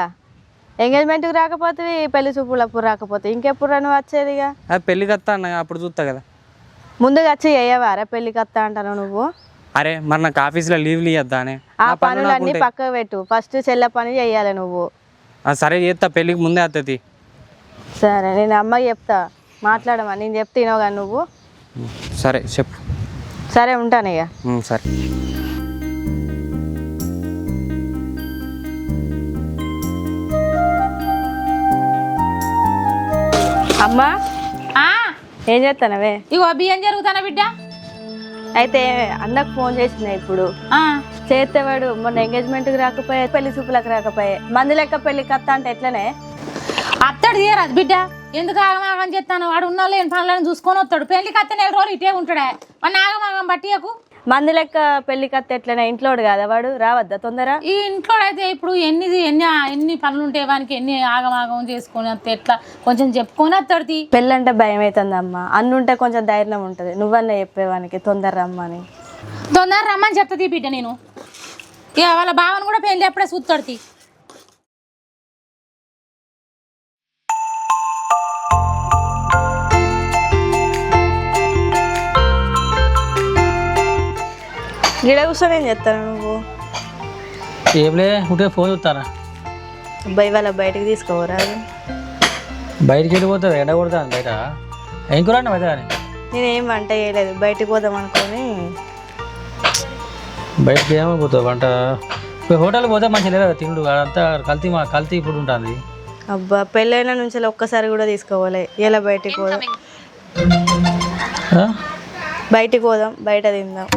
S1: ఎంగేజ్మెంట్కి రాకపోతే, పెళ్లి చూపులప్పుడు రాకపోతే ఇంకెప్పుడు నువ్వు వచ్చేది? ఇక
S7: అది పెళ్ళికి వస్తా అన్న, అప్పుడు చూస్తా కదా.
S1: ముందుగా వచ్చి వేయవారా? పెళ్ళికి వస్తా అంటాను నువ్వు.
S7: అరే మరి నాకు ఆఫీస్లో లీవ్లు ఇవ్వద్దా అని.
S1: ఆ పనులన్నీ పక్కకు పెట్టు, ఫస్ట్ చెల్లె పని చెయ్యాలి నువ్వు.
S7: సరే చేస్తా, పెళ్ళికి ముందే వస్తుంది.
S1: సరే, నేను అమ్మకి చెప్తా, మాట్లాడమా. నేను చెప్తే వినవు కానీ నువ్వు.
S7: సరే చెప్పు.
S1: సరే, ఉంటాను ఇక.
S7: సరే.
S1: అమ్మా
S11: ఆ,
S1: ఏం చేస్తానవే?
S11: ఇగో బియ్యం జరుగుతానా బిడ్డ?
S1: అయితే అన్నకు ఫోన్ చేసిన ఇప్పుడు
S11: ఆ,
S1: చేస్తేవాడు మొన్న ఎంగేజ్మెంట్కి రాకపోయే, పెళ్లి చూపులకు రాకపోయే, మంది లెక్క పెళ్లి కత్త అంటే ఎట్లనే?
S11: అత్తడు తీయరాదు బిడ్డ. ఎందుకు ఆగమాగం చేస్తాను? వాడు ఉన్న లేని పనులను చూసుకొని వస్తాడు. పెళ్లికి అత్త 4 రోజులు ఇటే ఉంటాడే. మన ఆగమాగం బట్టియకు.
S1: మంది లెక్క పెళ్లి కత్త ఎట్లనే? ఇంట్లోడు కదా వాడు, రావద్దా తొందర?
S11: ఈ ఇంట్లో అయితే ఇప్పుడు ఎన్ని పనులు ఉంటాయి వానికి, ఎన్ని ఆగమాగం చేసుకొని వస్తే ఎట్లా? కొంచెం చెప్పుకొని వస్తాడు తీ.
S1: పెళ్ళంటే భయం అవుతుంది అమ్మ. అన్నుంటే కొంచెం ధైర్యం ఉంటుంది. నువ్వన్నా చెప్పేవానికి తొందర రమ్మని.
S11: తొందర రమ్మని చెప్తుంది బిడ్డ నేను. ఇక వాళ్ళ బావని కూడా పెళ్లి ఎప్పుడే చూస్తాడు తీ.
S1: గిడ కూర్చొని ఏం చేస్తాను నువ్వు?
S8: ఏమిలే ఉంటే ఫోన్ చూస్తానా.
S1: అబ్బాయి వాళ్ళ బయటకు తీసుకోవరా?
S8: బయటికి వెళ్ళిపోతావు, ఎండ కొడతాను బయట. ఏం కూర అన్న కానీ
S1: నేనేం వంట చేయలేదు, బయటకు పోదాం అనుకొని.
S8: బయటకి ఏమైపోతావు వంట? హోటల్కి పోతే మంచిగా లేదా తిండు? అదంతా కల్తీ ఇప్పుడు ఉంటుంది.
S1: అబ్బా పెళ్ళైన నుంచి ఒక్కసారి కూడా తీసుకోవాలి. ఎలా బయటికి పోదాం? బయటికి పోదాం, బయట తిందాం.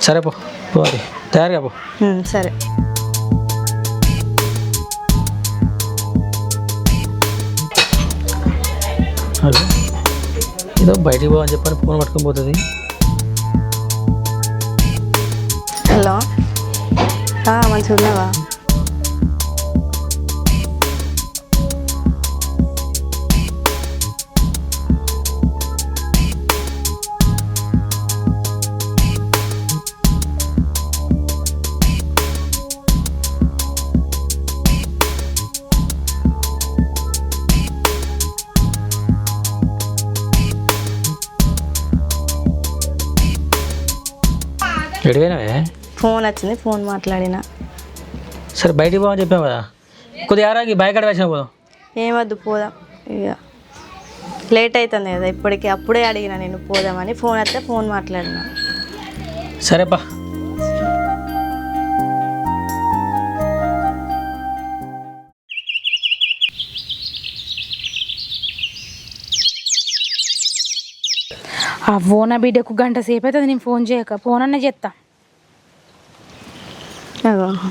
S8: సరే పోవాలి, తయారుగా పో.
S1: సరే.
S8: ఏదో బయటికి పోవని చెప్పని ఫోన్ పట్టుకొని పోతుంది.
S1: హలో, మంచిగా ఉన్నావా?
S8: ఎడిపోయినావే?
S1: ఫోన్ వచ్చింది, ఫోన్ మాట్లాడినా.
S8: సరే బయటికి పోవని చెప్పావు కదా, కొద్దిగా ఆరాకి బైక్ అక్కడ వేసిన పోదాం.
S1: ఏమద్దు, పోదాం. ఇక లేట్ అవుతుంది కదా ఇప్పటికి. అప్పుడే అడిగినా నేను పోదామని. ఫోన్ వస్తే ఫోన్ మాట్లాడినా.
S8: సరేపా.
S11: ఆ ఫోన్ బిడ్డకు గంట సేపు అవుతుంది నేను ఫోన్ చేయక. ఫోన్ అన్న చేస్తా.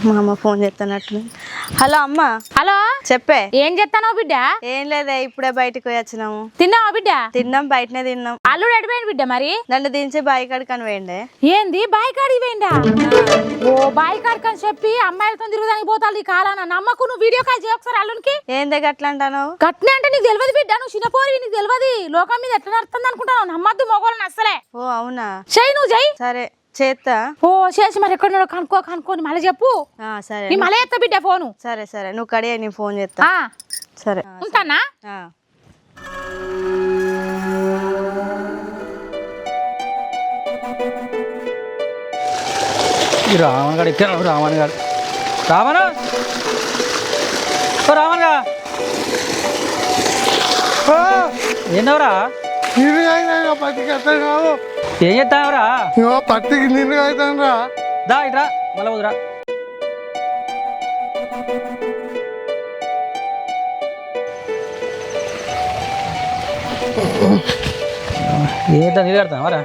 S1: మా అమ్మ ఫోన్ చేస్తానట్టు. హలో అమ్మ.
S11: హలో,
S1: చెప్పే.
S11: ఏం చేస్తానో బిడ్డ?
S1: ఏం లేదే, ఇప్పుడే బయటకు పోయి వచ్చినాము.
S11: తిన్నావా బిడ్డ?
S1: తిన్నాం, బయటనే తిన్నాం.
S11: అల్లుడు ఎడిపోయింది బిడ్డ మరి?
S1: నన్ను దించి బాయి కాడికని పోయిండే.
S11: ఏంది బాయి కాడికి పోయిందా? ఓ బాయి కాడికి అని చెప్పి అమ్మాయిలతో తిరుగుదానికి పోతాను ఈ కాలాన. నమ్మకు, నువ్వు వీడియో కాల్ చేయ ఒకసారి అల్లునికి.
S1: ఏందే గట్లా అంటాను?
S11: గట్నే అంటే నీకు తెలియదు బిడ్డ, నువ్వు చిన్నపోరి, నీకు తెలియదు లోకం మీద ఎట్లా నడుతుంది అనుకుంటావు. నమ్మద్దు మొగోళ్ళని అస్సలే.
S1: ఓ అవునా?
S11: చెయ్యి, నువ్వు చెయ్యి.
S1: సరే చేస్తా.
S11: ఓ చేసి మరి ఎక్కడ కనుక్కొని మళ్ళీ చెప్పు.
S1: సరే,
S11: నీ మళ్ళీ ఎత్తా బిడ్డ ఫోను.
S1: సరే సరే, నువ్వు కడియా, నీ ఫోన్ చేస్తా. సరే
S11: ఉంటానా?
S8: రామన్ గారు ఎక్కారు. రామన్ గారు, రామనా, రామన్ గా ఏందవరా?
S5: పత్తికి అర్థం కాదు.
S8: ఏం చేస్తావరా?
S5: పత్తికి నీళ్ళు అవుతాను రా.
S8: దా ఇట్రా, మళ్ళీ వద్దురా. ఏంటో నీళ్ళు కడతావరా?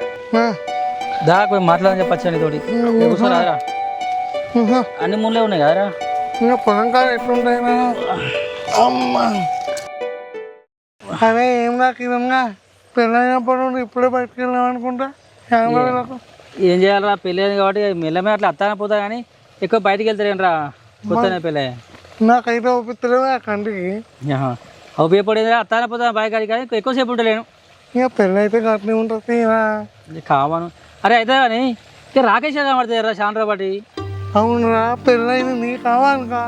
S8: దా కొంచెం మాట్లాడని చెప్పచ్చా నీతోటి. కూర్చోరారా, అన్ని ముళ్ళే ఉన్నాయి కదరా.
S5: ఇంకా పొలం కాదు ఎట్లుంటాయినా? అమ్మా అదే ఏం నాకు ఇదంగా పెళ్ళైనప్పుడు నుండి ఇప్పుడే బయటకు వెళ్ళాం అనుకుంటా.
S8: ఏం చేయాలరా, పెళ్ళి అయింది కాబట్టి మెల్లమే అట్లా అత్తానే పోతా కానీ ఎక్కువ బయటికి వెళ్తారేంట్రా కొత్తనే పెళ్ళే.
S5: నాకైతే ఒప్పిస్తలేవు ఆ కంటికి.
S8: ఉపయోగపడేది అత్తానే పోతా బయట కాడికి కానీ ఎక్కువసేపు ఉండలేను.
S5: ఇక పెళ్ళి అయితే గట్లే ఉంటుంది
S8: కావాను. అరే అయితే కానీ ఇక రాకేష్ కనబడుతుంది రా చాలా బట్టి.
S5: అవునురా, పెళ్ళైంది నీ కావాలిగా.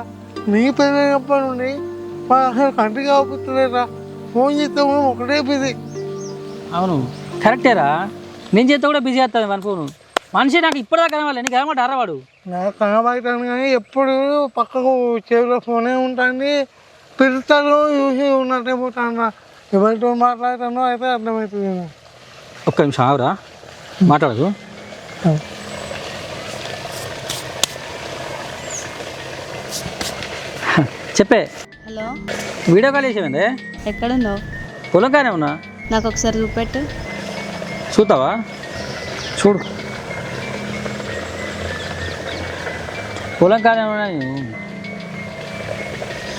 S5: నీ పెళ్ళైనప్పటి నుండి అసలు కంటికి అవుపిస్తలేరా. ఫోన్ చేస్తే ఒకటే బిజీ.
S8: అవును కరెక్టేరా, నేను చేస్తే కూడా బిజీ అవుతాను అనుకోను. మనిషి నాకు ఇప్పటిదాకా కనవాలి, నీకు ఏమంటారా వాడు?
S5: నాకు కనబడతాను కానీ ఎప్పుడు పక్కకు చెవిలో ఫోనే ఉంటుంది. పిలుస్తాను చూసి ఉన్నట్టే పోతాను. ఎవరితో మాట్లాడుతానో అయితే అర్థమవుతుంది.
S8: ఒక్క నిమిషం ఆవురా, మాట్లాడదు. చెప్పే.
S1: హలో హలో,
S8: వీడియో కాల్ చేసేవండి
S1: ఎక్కడున్నావు?
S8: పొలంగానే ఉన్నా.
S1: నాకు ఒకసారి చూపెట్టు.
S8: చూస్తావా? చూడు, పొలంగానే ఉన్నా నేను.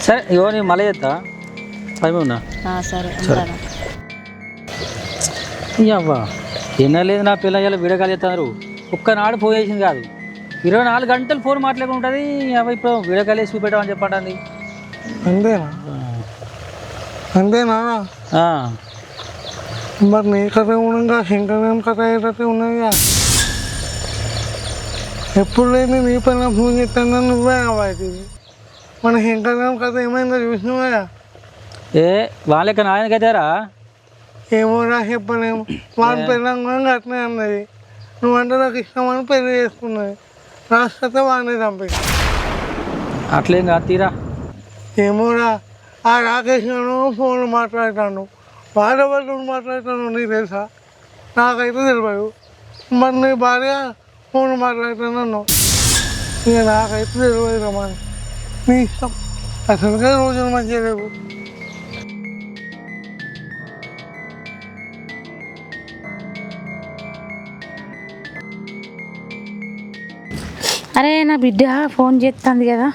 S8: సరే ఇగో నేను మళ్ళీ చేస్తా. పైన ఉన్నా.
S1: సరే ఉంటాను.
S8: అవ్వా ఎన్నలేదు నా పిల్ల ఇలా వీడియో కాల్ చేస్తున్నారు. ఒక్కనాడు ఫోన్ చేసింది కాదు, 24 గంటలు ఫోన్ మాట్లాడుకుంటూ ఉంటుంది. అవి ఇప్పుడు వీడియో కాల్ చేసి చూపెట్టమని చెప్పండి.
S5: అంతేనా? అంతేనా? మరి నీ కథ ఉండగా శంకరం కథ అయ్యేటట్టు ఉన్నదిగా. ఎప్పుడు లేని నీ పైన ఫోన్ చేస్తాను నువ్వే కాబట్టి మన శంకరం కథ ఏమైందో చూసినవా?
S8: ఏ వాళ్ళకి నాయనకైతేరా
S5: ఏమో రా చెప్పలేము. వాడు పెళ్ళంగా అట్నే అన్నది. నువ్వంటే నాకు ఇష్టమని పెళ్లి చేసుకున్నది. రాష్ట్రతే వాడిని చంపి.
S8: అట్లేం కాదు తీరా.
S5: ఏమోరా ఆ రాకేష్ గారు ఫోన్లు మాట్లాడతాను. వాడెవరు మాట్లాడతాను నీకు తెలుసా? నాకైతే తెలియదు. మరి నీ భార్య ఫోన్ మాట్లాడతాను. ఇక నాకైతే తెలియదు రమ్మని. నీ ఇష్టం. అసలుగా రోజులు మంచిగా లేవు.
S11: అరే నా బిడ్డ ఫోన్ చేస్తుంది కదా.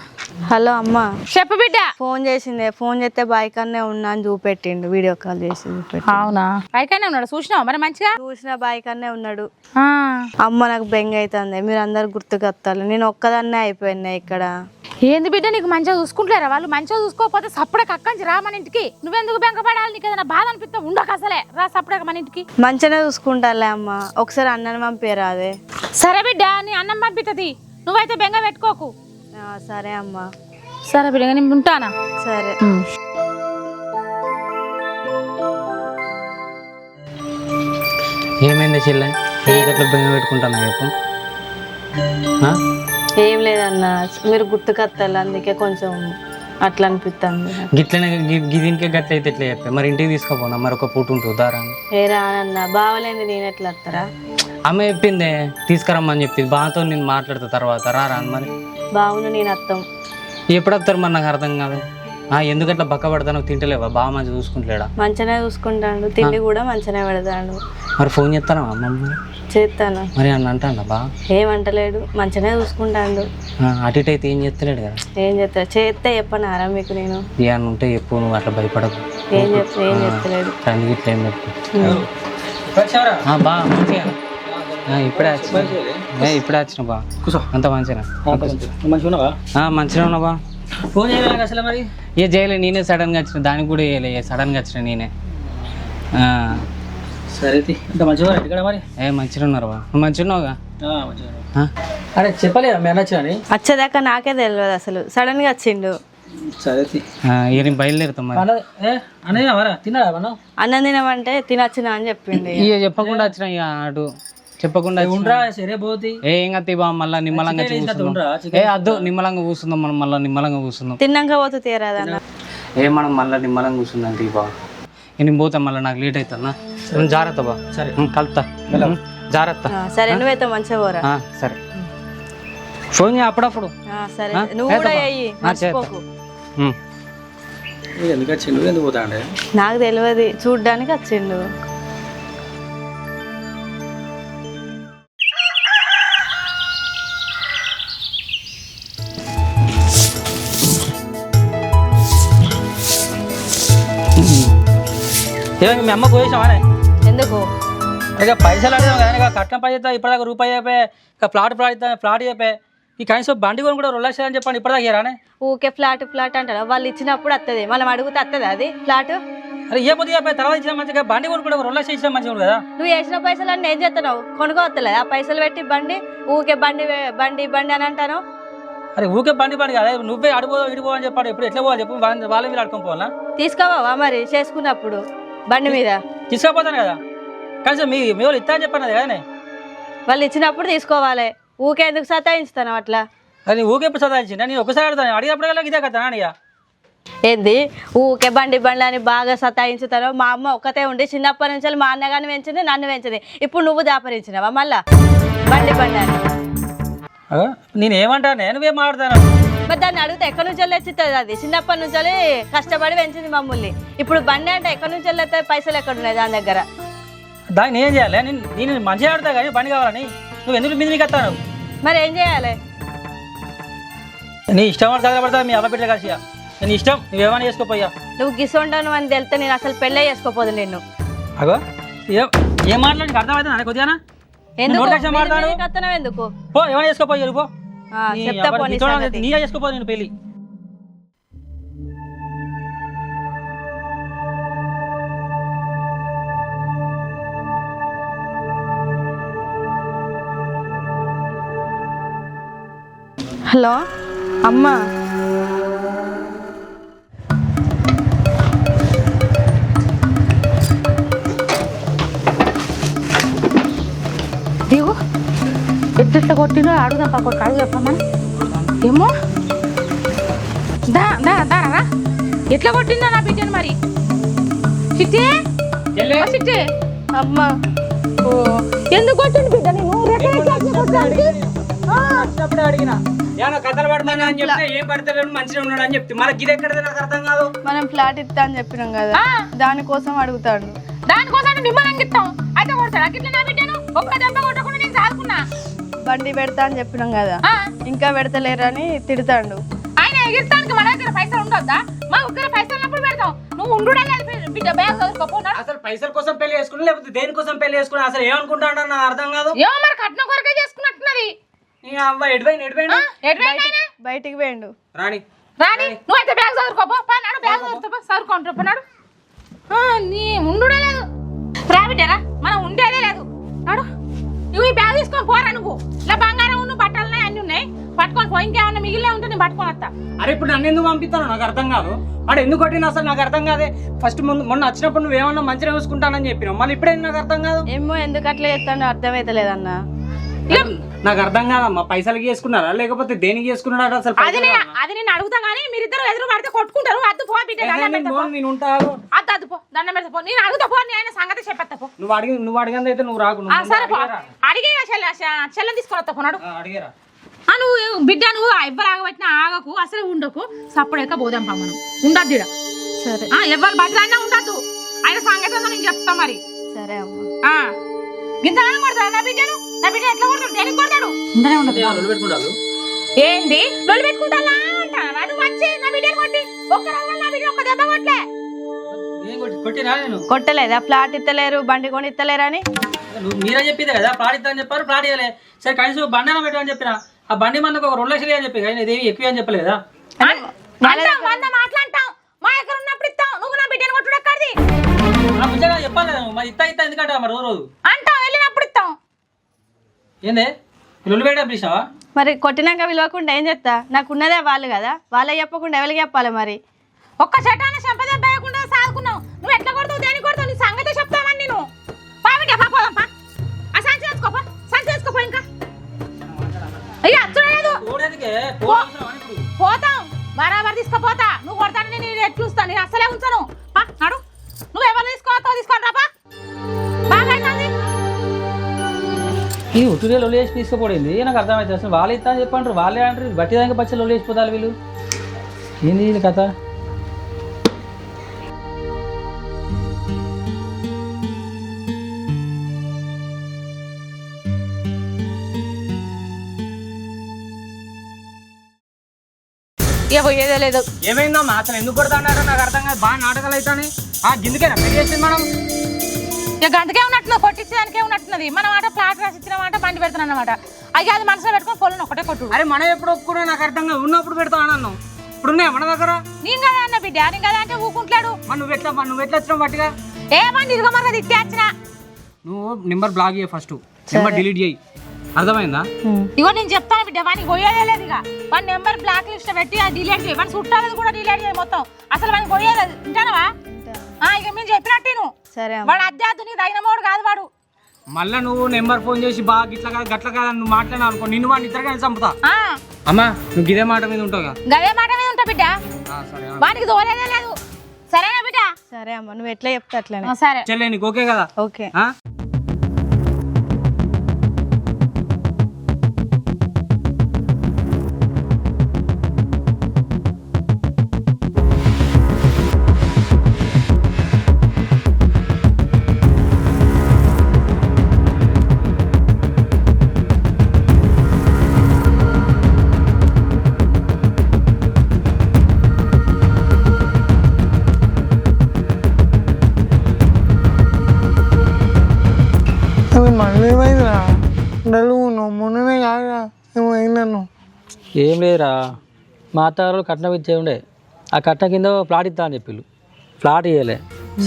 S1: హలో అమ్మ.
S11: చెప్పు బిడ్డ.
S1: ఫోన్ చేసిందే. ఫోన్ చేస్తే బైకన్నే ఉన్నా అని చూపెట్టిండు. వీడియో కాల్ చేసి చూపెట్టి.
S11: అవునా? బైకన్నే ఉన్నాడు. చూసినావా మరి మంచిగా?
S1: చూసిన బైకన్నే ఉన్నాడు. అమ్మ నాకు బెంగ అవుతుంది. మీరు అందరు గుర్తుకొత్తాలి. నేను ఒక్కదాన్నే అయిపోయినా ఇక్కడ.
S11: ఏంది బిడ్డ నీకు మంచిగా చూసుకుంటారా వాళ్ళు? మంచిగా చూసుకోకపోతే సప్పుడకి అక్కడి రా మన ఇంటికి. నువ్వెందుకు బెంగపడాలి? నీకు ఏదైనా బాధ అనిపిస్తే ఉండక అసలే రా సప్పుడక మన ఇంటికి.
S1: మంచిగానే చూసుకుంటాలే అమ్మ. ఒకసారి అన్నని పంపిరా. అదే
S11: సరే బిడ్డ, నీ అన్నం పంపిస్తుంది. నువ్వైతే బెంగ పెట్టుకోకు.
S1: సరే అమ్మ.
S11: సరే బిడ్డ, నేను ఉంటానా?
S1: సరే.
S8: ఏమైంది చెల్లె? ఎట్లా బెంగ పెట్టుకుంటాను చెప్పు.
S1: ఏం లేదన్న, మీరు గుర్తుకొత్తాలి. అందుకే కొంచెం అట్లా అనిపిస్తుంది.
S8: గిట్లనే దీనికే గట్ల అయితే ఎట్లా చెప్పా? మరి ఇంటికి తీసుకోపోనా? మరి ఒక పూట ఉంటుంది దారాన్ని.
S1: ఏ రానన్న, బావలేంది నేను ఎట్లా వస్తారా?
S8: అమ్మ చెప్పిందే తీసుకురమ్మని చెప్పింది. బాతో నేను మాట్లాడతా తర్వాత రారా మరి.
S1: బావును నేను అత్తం.
S8: ఎప్పుడు వస్తారు మరి నాకు అర్థం కాదు. ఎందుకట్లా బక్క పడతాను? తింటలేవా? బాగా మంచిగా చూసుకుంటలేడా?
S1: మంచిగానే చూసుకుంటాడు. తిండి కూడా మంచిగానే పెడతాడు.
S8: మరి ఫోన్ చేస్తానా అమ్మమ్మ?
S1: చేస్తాను.
S8: మరి అన్న అంటాడా బా?
S1: ఏమంటలేడు, మంచిగానే చూసుకుంటాడు.
S8: అటు ఇటు అయితే ఏం చేస్తలేడు కదా.
S1: ఏం చేస్తాడు? చేస్తే చెప్పనారా మీకు నేను?
S8: ఏమన్నా ఉంటే చెప్పు, నువ్వు అట్లా భయపడకు.
S1: ఏం చేస్తలేడు.
S8: అందుకే ఇట్లా ఏం పెట్టుకో. బా మంచిగా ఇప్పుడే వచ్చిన. ఇప్పుడే వచ్చిన బా. కూర్చో. అంత మంచిగా మంచిగా ఉన్నా బా. ఫోన్ చేయలేదు అసలు మరి. ఏ చేయలే, నేనే సడన్గా వచ్చిన. దానికి కూడా చేయలే, సడన్గా వచ్చిన నేనే. సరే ఇంత మంచిగా ఇక్కడ మరి. మంచిగా ఉన్నారు బా. నువ్వు మంచిగా ఉన్నావుగా? అరే చెప్పలేదా మేము వచ్చాని?
S1: వచ్చేదాకా నాకే తెలియదు అసలు. సడన్ గా వచ్చిండు.
S8: సరే ఇక బయలుదేరుతాం మరి. తిన్నాడా మనం?
S1: అన్నం తినమంటే తినొచ్చిన అని చెప్పిండు.
S8: ఇక చెప్పకుండా వచ్చిన. ఇక అటు చెప్పకుండా ఏం కత్తి బా. మళ్ళీ నిమ్మలంగా అద్దు, నిమ్మలంగా కూర్చుందాం మనం. మళ్ళీ నిమ్మలంగా కూర్చుందాం.
S1: తిన్నాక పోతే తీరాదన్న.
S8: మనం మళ్ళీ నిమ్మలంగా కూర్చుందాం తీ బా. నేను పోతా మళ్ళీ, నాకు లేట్ అవుతుందా. జాగ్రత్త బా. సరే కలుతా. జాగ్రత్త.
S1: సరే నువ్వైతే మంచిగా పోరా.
S8: సరే ఫోన్ చేయ అప్పుడప్పుడు.
S1: సరే నువ్వు కూడా అయ్యి మర్చిపోకు.
S8: ఎందుకు వచ్చిండు? ఎందుకు పోతా అంటే
S1: నాకు తెలియదు, చూడ్డానికి వచ్చిండు.
S8: మీ అమ్మ పోయేసావానే?
S1: ఎందుకు?
S8: ఇక పైసలు అడిగాం కదా. ఇక కట్నం పై ఇప్పటిదాకా రూపాయి అయిపోయి, ఇక ఫ్లాట్ అయిపోయి, ఈ కనీసం బండి కొని కూడా 2 లక్షలు అని చెప్పండి. ఇప్పటిదాకా రానే.
S1: ఊకే ఫ్లాట్ అంటారా? వాళ్ళు ఇచ్చినప్పుడు వస్తుంది, మనం అడిగితే వస్తుంది అది ఫ్లాట్.
S8: అరే ఏ పొద్దు తర్వాత ఇచ్చిన మంచిగా బండి కొని కూడా 2 లక్షలు ఇచ్చిన మంచిగా కదా.
S1: నువ్వు వేసిన పైసలు అన్నీ ఏం చేస్తున్నావు? కొనుక్కోవట్లేదు ఆ పైసలు పెట్టి బండి. ఊకే బండి బండి బండి అని అంటాను.
S8: అరే ఊకే బండి కదా. నువ్వే అడిపోదో ఇడిపో అని చెప్పాడు. ఇప్పుడు ఎట్లా పోవాలి చెప్పు? వాళ్ళ మీద అడుకొని పోవాలా?
S1: తీసుకోవా మరి చేసుకున్నప్పుడు బండి మీద?
S8: తీసుకోపోతాను కదా. కనీసం మీ వాళ్ళు ఇస్తా అని చెప్పాను కదనే.
S1: వాళ్ళు ఇచ్చినప్పుడు తీసుకోవాలి. ఊకే ఎందుకు సతాయించుతాను అట్లా?
S8: అది ఊకే ఎప్పుడు సతాయించింది? నేను ఒకసారి అడుగుతాను, అడిగినప్పుడు ఇదే కదా అడిగా.
S1: ఏంది ఊకే బండి అని బాగా సతాయించుతాను? మా అమ్మ ఒక్కతే ఉండి చిన్నప్పటి నుంచి మా అన్నగాని పెంచింది, నన్ను పెంచింది. ఇప్పుడు నువ్వు దాపరించినావా మళ్ళా బండి అని?
S8: నేను ఏమంటాను? నువ్వేం మాట్లాడతాను?
S12: మరి దాన్ని అడిగితే ఎక్కడి నుంచి వెళ్ళొచ్చుతుంది? అది చిన్నప్పటి నుంచి కష్టపడి పెంచింది మమ్మల్ని. ఇప్పుడు బండి అంటే ఎక్కడి నుంచి వెళ్ళొస్తే పైసలు ఎక్కడ ఉన్నాయి దాని దగ్గర?
S8: దాన్ని ఏం చేయాలి? నేను మంచిగా ఆడతా కానీ బండి కావాలని నువ్వు ఎందుకు మీద మీకు వస్తాను?
S12: మరి ఏం చేయాలి?
S8: నీ ఇష్టం వాడు కదలబడతా మీ అవ్వ బిడ్డలు కలిసి నేను ఇష్టం నువ్వేమైనా చేసుకోపోయా.
S12: నువ్వు గిసొండను అని తెలితే నేను అసలు పెళ్ళే చేసుకోపోదు నిన్ను.
S8: అగో ఏం మాట్లాడి నీకు అర్థమైతే నాకు కొద్దిగా
S12: ఎందుకు
S8: పో ఏమైనా చేసుకోపోయారు పో
S12: చెప్తా
S8: నీగా చేసుకోపో నేను పెళ్ళి.
S1: హలో అమ్మా,
S11: దిగు ఎట్లా కొట్టినో అడుగుదాం పక్క అడుగు చెప్పమ్మని. ఏమో దారా ఎట్లా కొట్టిందో నా బిడ్డను మరి. చిట్టే చిట్టే అమ్మా, ఓ ఎందుకు కొట్టింది బిడ్డ?
S8: వచ్చినప్పుడే అడిగిన ఏమన్నా కథలు పడతాను అని చెప్తే ఏం పడతాడు మంచిగా ఉన్నాడు అని చెప్తే మనకి ఇది ఎక్కడ నాకు అర్థం కాదు.
S1: మనం ఫ్లాట్ ఇస్తా అని చెప్పినాం కదా, దానికోసం అడుగుతాడు.
S11: దానికోసం మిమ్మల్ని ఇస్తాం అయితే కొడతాడు గిట్ల నా బిడ్డను. ఒక్క దెబ్బ కొట్టకుండా నేను సాదుకున్నా.
S1: బండి పెడతా అని చెప్పినాం కదా, ఇంకా పెడతలేరని తిడతాడు.
S11: ఆయన ఎగిరితానికి మన దగ్గర పైసలు ఉండొద్దా? మా దగ్గర పైసలు ఉన్నప్పుడు పెడతాం. నువ్వు ఉండు బిడ్డ బ్యాగ్ చదువుకోపోన్నాడు.
S8: అసలు పైసల కోసం పెళ్లి చేసుకున్నా లేకపోతే దేనికోసం పెళ్లి చేసుకున్నా అసలు ఏమనుకుంటాడు నాకు అర్థం కాదు.
S11: ఏమో మరి కట్నం కొరకే చేసుకున్నట్టున్నది.
S1: బయటికి పోయిండు.
S11: రాణి నువ్వైతే బ్యాగ్ చదువుకోపో. నాడు బ్యాగ్ చదువుతాపో చదువుకుంటారు నాడు. నీ ఉండుడే లేదు రాబిడ్డారా, మనం ఉండేదే లేదు. నాడు నువ్వు ఈ బ్యాగ్ తీసుకొని పోరా. నువ్వు ఇలా బంగారం ఉన్న బట్టలు అన్ని ఉన్నాయి పట్టుకొని పో. ఇంకేమన్నా మిగిలిన ఉంటే నేను పట్టుకొని వస్తా.
S8: అరే ఇప్పుడు నన్ను ఎందుకు పంపిస్తాను నాకు అర్థం కాదు. వాడు ఎందుకు కొట్టినా అసలు నాకు అర్థం కాదే. ఫస్ట్ మొన్న వచ్చినప్పుడు నువ్వు ఏమన్నా మంచిగా చూసుకుంటానని చెప్పినావు, మళ్ళీ ఇప్పుడే నాకు అర్థం కాదు.
S1: ఏమో ఎందుకు అట్లా చేస్తాడో అర్థమైతలేదన్న.
S8: నాకు అర్థం కాదమ్మా, పైసలకి చేసుకున్నారా లేకపోతే దేనికి చేసుకున్నాడు అసలు?
S11: అది నేను అడుగుతా గానీ మీరిద్దరు ఎదురు పడితే కొట్టుకుంటారు. అద్దు పో బిడ్డ,
S8: నేను ఉంటాను.
S11: అద్దు పో, దండం పెడతా పో. నేను అడుగుతా పో, నేను సంగతి చెప్పేస్తా పో.
S8: నువ్వు అడిగింది అయితే నువ్వు రాకు.
S11: సరే పో, అడిగే చెల్లని తీసుకొని వస్తా పోనాడు.
S8: అడిగారా
S11: నువ్వు బిడ్డ, నువ్వు ఎవ్వరు ఆగబట్టినా ఆగకు, అసలు ఉండకు. సప్పుడేక పోదాం పా మనం. ఉండద్దు
S1: సరే,
S11: ఎవరు బట్టలైనా ఉండద్దు. ఆయన సంగతి నేను చెప్తా మరి.
S1: సరే అమ్మా.
S11: గింతగానే కొడతాడు నా బిడ్డను. నా బిడ్డ ఎట్లా కొడతాడు? దేనికి కొడతాడు? ఉండనే ఉండదు. ఏంది లొల్లి పెట్టుకుంటా అంటాను. నువ్వు వచ్చి నా బిడ్డను కొట్టి ఒక్క రోజు నా బిడ్డ ఒక్క దెబ్బ కొట్టలే.
S1: కొట్టలేదా? ఫ్లాట్ ఇస్తలేరు, బండి కొని ఇస్తలేరు అని
S8: మీరే చెప్పింది కదా. ప్లాట్ ఇద్దామని చెప్పారు, ప్లాట్ ఇవ్వలే. సరే కనీసం బండి అయినా పెట్టమని చెప్పిన. ఆ బండి మనకు ఒక 2 లక్షలు అని చెప్పి కానీ ఇదేమి ఎక్కువ అని చెప్పలేదా?
S11: మాట్లాడతాం మా దగ్గర ఉన్నప్పుడు ఇస్తాం. నువ్వు నా బిడ్డను కొట్టుడు ఎక్కడిది?
S8: చెప్పాలి మరి ఇస్తా ఎందుకంటే మరి రోజు
S11: అంటాం వెళ్ళినప్పుడు ఇస్తాం.
S8: ఏందే లొల్లి పెట్టా పిలిచావా?
S1: మరి కొట్టినాక విలువకుండా ఏం చెప్తా? నాకు ఉన్నదే వాళ్ళు కదా, వాళ్ళకి చెప్పకుండా ఎవరికి చెప్పాలి? మరి
S11: ఒక్క చట్టాన్ని సంపదకుండా సాదుకున్నావు. నువ్వు ఎట్లా కొడతావు, దేనికి కొడతావు? నీ సంగతే చెప్తామని నేను. పోదాంపా, ఆ సంచి వేసుకోపా, సంచి వేసుకోపో. ఇంకా అయ్యా అచ్చులేదు. పోతాం బరాబర్ తీసుకుపోతా. నువ్వు కొడతాను నేను ఎట్లు చూస్తాను. నేను అసలే ఉంచాను. నాడు నువ్వు ఎవరు తీసుకోవతావు తీసుకొని రాపా. బాగా అవుతుంది.
S8: ఈ ఉట్టుగా లొల్లి వేసి తీసుకుపోయింది నాకు అర్థమవుతుంది. అసలు వాళ్ళు ఇస్తా అని చెప్పంటారు, వాళ్ళే అంటారు. బట్టి దానికి పచ్చి లొల్లి వేసిపోతారు వీళ్ళు. ఏంది వీళ్ళ కథ?
S11: పోయేదే లేదు.
S8: ఏమైందమ్మా అసలు ఎందుకు కొడతాడు నాకు అర్థం కాదు. బాగా నాటకాలు అవుతాయి. గిందుకేనా పెళ్లి చేసింది మనం?
S11: ఇక అందుకే ఉన్నట్టున్నది, కొట్టించడానికే ఉన్నట్టున్నది. మన మాట ప్లాట్ రాసిచ్చిన మాట బండి పెడతాను అన్నమాట. అయ్యా అది మనసులో పెట్టుకుని పొలం ఒకటే కొట్టు.
S8: అరే మనం ఎప్పుడు ఒప్పుకున్నా నాకు అర్థం కాదు. ఉన్నప్పుడు పెడతాను అన్నాం, ఇప్పుడు ఉన్నాయా మన దగ్గర?
S11: నేను కదా అన్న బిడ్డ, నేను కదా అంటే ఊకుంటాడు.
S8: నువ్వు ఎట్లా వచ్చినావు బట్టిగా?
S11: ఏమని ఇదిగమరగా తిట్టి వచ్చిన.
S8: నువ్వు నెంబర్ బ్లాక్ చేయి, ఫస్ట్ నెంబర్ డిలీట్ చేయి. అర్థమైందా?
S11: ఇగో నేను చెప్తాను బిడ్డ, వానికి పోయేదే లేదు. ఇక వాడి నెంబర్ బ్లాక్ లిస్ట్ పెట్టి అది డిలీట్ చేయి. వాడి చుట్టాలది కూడా డిలీట్ చేయి మొత్తం. అసలు వానికి పోయేది వింటానవా? ఇక మేము చెప్పినట్టు నువ్వు.
S1: సరే,
S11: వాడు అధ్యాత్మ నీకు తగిన మోడు కాదు వాడు.
S8: మళ్ళా నువ్వు నెంబర్ ఫోన్ చేసి బాగా గిట్ల కాదు గట్ల కాదు నువ్వు మాట్లాడినా అనుకో, నిన్ను వాడిని ఇద్దరు కానీ చంపుతా. అమ్మా నువ్వు ఇదే మాట మీద ఉంటావు.
S11: గదే మాట మీద ఉంటా బిడ్డ, వానికి తోలేదే లేదు. సరేనా బిడ్డ?
S1: సరే అమ్మ, నువ్వు ఎట్లా చెప్తా అట్లనే.
S11: సరే
S8: చెల్లె నీకు ఓకే కదా?
S1: ఓకే.
S5: నన్ను?
S8: ఏం లేదురా, మా అత్తగారు కట్నం ఇచ్చే ఉండే, ఆ కట్నం కింద ప్లాట్ ఇస్తా అని చెప్పిళ్ళు. ప్లాట్ ఇవ్వలే.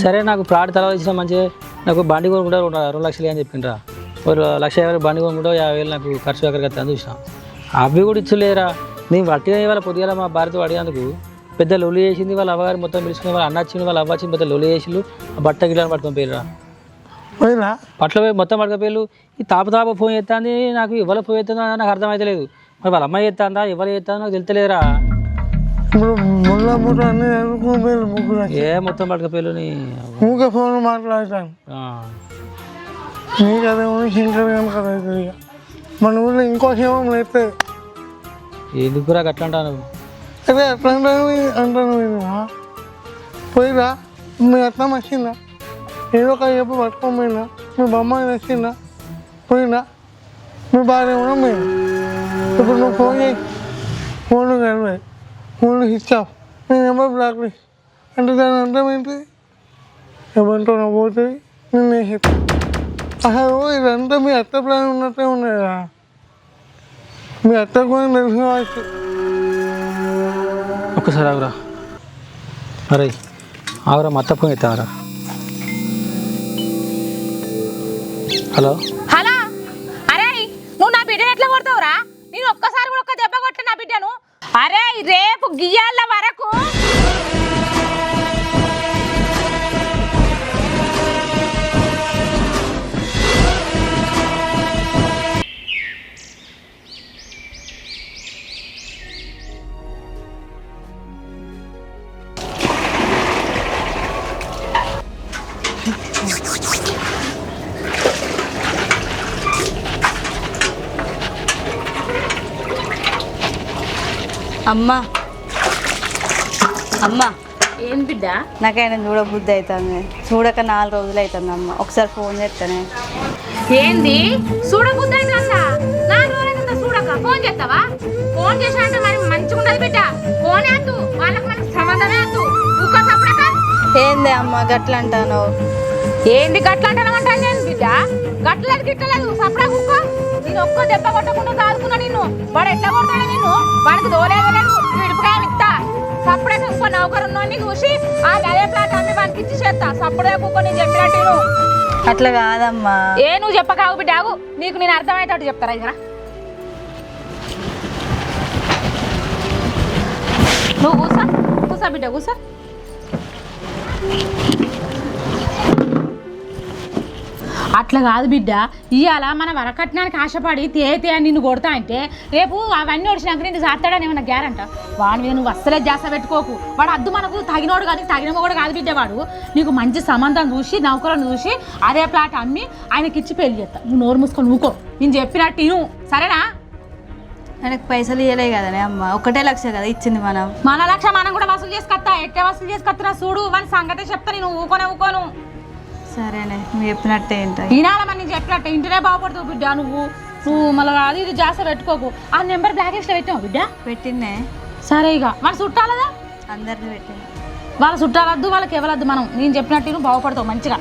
S8: సరే నాకు ప్లాట్ తర్వాత ఇచ్చిన మంచిగా నాకు బండి కొనుక్కుంటా 2 లక్షలు అని చెప్పిండ్రా. 1,50,000 బండి కొనుక్కుంటా 50,000 నాకు ఖర్చు ఎక్కడికి అని చూసిన. అవి కూడా ఇచ్చలేరా. నేను వట్టిగా ఇవాళ పొద్దుగా మా భార్యతో అడిగేందుకు పెద్ద లొల్లి చేసింది. వాళ్ళ అవ్వగారు మొత్తం పిలుచుకుని వాళ్ళ అన్న వచ్చింది, వాళ్ళ అవ్వ వచ్చింది, పెద్ద లొల్లి చేసిళ్ళు. ఆ బట్ట గిట్లని పట్టుకొని పోయిరా. పట్ల పోయి మొత్తం పట్టుకపోయారు. ఈ తాప ఫోన్ చేస్తాంది, నాకు ఎవరు ఫోన్ చేస్తుందో నాకు అర్థమవుతలేదు. మరి వాళ్ళ అమ్మాయి చేస్తాందా ఎవరు చేస్తుందో నాకు తెలుతలేరా. ఏ మొత్తం పట్టుకపోయారు.
S5: ఊకే ఫోన్ మాట్లాడతాను నీకు అదే శంకర్ కనుక అవుతుంది. ఇక మన ఊళ్ళో ఇంకో శవం లేస్తే
S8: ఎందుకురా అట్లా అంటాను?
S5: అదే అట్లా అంటాను. పోయిరా మీ అర్థం వచ్చిందా? ఏదో ఒక చెప్పు పట్టుకోపోయినా మీ బొమ్మ నచ్చిందా? పోయినా మీ భార్య కూడా మేము ఇప్పుడు నువ్వు ఫోన్ చేయి, ఫోన్లు కలిపాయి, ఫోన్లు స్విచ్ ఆఫ్, నేను నెంబర్ బ్లాక్ లిస్ట్ అంటే దాని అర్థం ఏంటి? ఎవరితో పోతుంది నేను చెప్తాను. అసలు ఇదంతా మీ అత్త ప్లాన్ ఉన్నట్టే ఉన్నాయా? మీ అత్త కూడా తెలిసిన వాటి
S8: ఒక్కసారి ఆగురా. అరే ఆగురా, మా అత్త ఫోన్ ఎత్తావరా. హలో
S11: హలో, అరే నువ్వు నా బిడ్డను ఎట్లా కొడతావురా? నేను ఒక్కసారి కూడా ఒక్క దెబ్బ కొట్ట నా బిడ్డను. అరే రేపు గియ్యాల వరకు
S1: అమ్మా అమ్మా
S11: ఏం బిడ్డ?
S1: నాకైనా చూడబుద్ధి అవుతుంది. చూడక 4 రోజులు అవుతుంది అమ్మ. ఒకసారి ఫోన్ చేస్తానే.
S11: ఏంది చూడబుద్ధి అవుతుందా? 4 రోజులు చూడక ఫోన్ చేస్తావా? ఫోన్ చేసినంటే మరి మంచిగా ఉండదు బిడ్డ. ఫోన్ వేద్దు, వాళ్ళకి మనకి సంబంధమే వద్దు. ఊక సప్పుడక
S1: ఏంది అమ్మ గట్ల అంటాను?
S11: ఏంది గట్ల అంటాను నేను బిడ్డ? గట్లేదు గిట్టలేదు సప్పుడా కుక్క. నేను ఒక్క దెబ్బ కొట్టకుండా దాదుకున్నా నిన్ను. వాడు ఎట్లా కొడతాడు నిన్ను? వాడికి దోలేదలేదు, విడిపుగా ఇస్తా. సప్పుడే కుక్క నౌకరున్నోని చూసి ఆ అదే ప్లాట్ అమ్మి వానికి ఇచ్చి చేస్తా. సప్పుడే కుక్క నేను చెప్పినట్టు.
S1: అట్లా కాదమ్మా.
S11: ఏ నువ్వు చెప్పకావు బిడ్డ, ఆగు. నీకు నేను అర్థమయ్యేటట్టు చెప్తారా? ఇక నువ్వు కూసా కూసా బిడ్డ కూసా. అట్లా కాదు బిడ్డ, ఇవాళ మన వరకట్నానికి ఆశపడి తేతే నిన్ను కొడతా అంటే రేపు అవన్నీ వచ్చినాక నిన్ను చేస్తాడని ఏమన్నా గ్యారంట? వాడి మీద నువ్వు అస్సలే జాస పెట్టుకోకు. వాడు అద్దు మనకు తగినోడు కానీ తగిన కూడా కాదు బిడ్డ. వాడు నీకు మంచి సంబంధం చూసి నౌకలను చూసి అదే ప్లాట్ అమ్మి ఆయనకిచ్చి పెళ్లి చేస్తా. నువ్వు నోరు మూసుకొని ఊకో. నేను చెప్పినట్టు నువ్వు సరేనా?
S1: ఆయనకు పైసలు ఇవ్వలే కదనే అమ్మ. 1 లక్ష కదా ఇచ్చింది మనం.
S11: మన లక్ష మనం కూడా వసూలు చేసుకొస్తా. ఎట్టే వసూలు చేసుకొస్తున్నా చూడు. వాని సంగతే చెప్తా. నేను ఊకోను.
S1: సరేనే, నువ్వు చెప్పినట్టే ఏంట
S11: ఈనాల మరి నేను చెప్పినట్టే ఇంటనే బాగుపడుతావు బిడ్డ. నువ్వు మళ్ళీ అది ఇది జాస్తి పెట్టుకోకు. ఆ నెంబర్ బ్లాక్ లిస్ట్లో పెట్టావు బిడ్డ?
S1: పెట్టిందే.
S11: సరే ఇక మన చుట్టాలదా?
S1: అందరిని పెట్టింది.
S11: వాళ్ళ చుట్టాలద్దు, వాళ్ళకి ఎవరద్దు. మనం నేను చెప్పినట్టు నువ్వు బాగుపడతావు మంచిగా.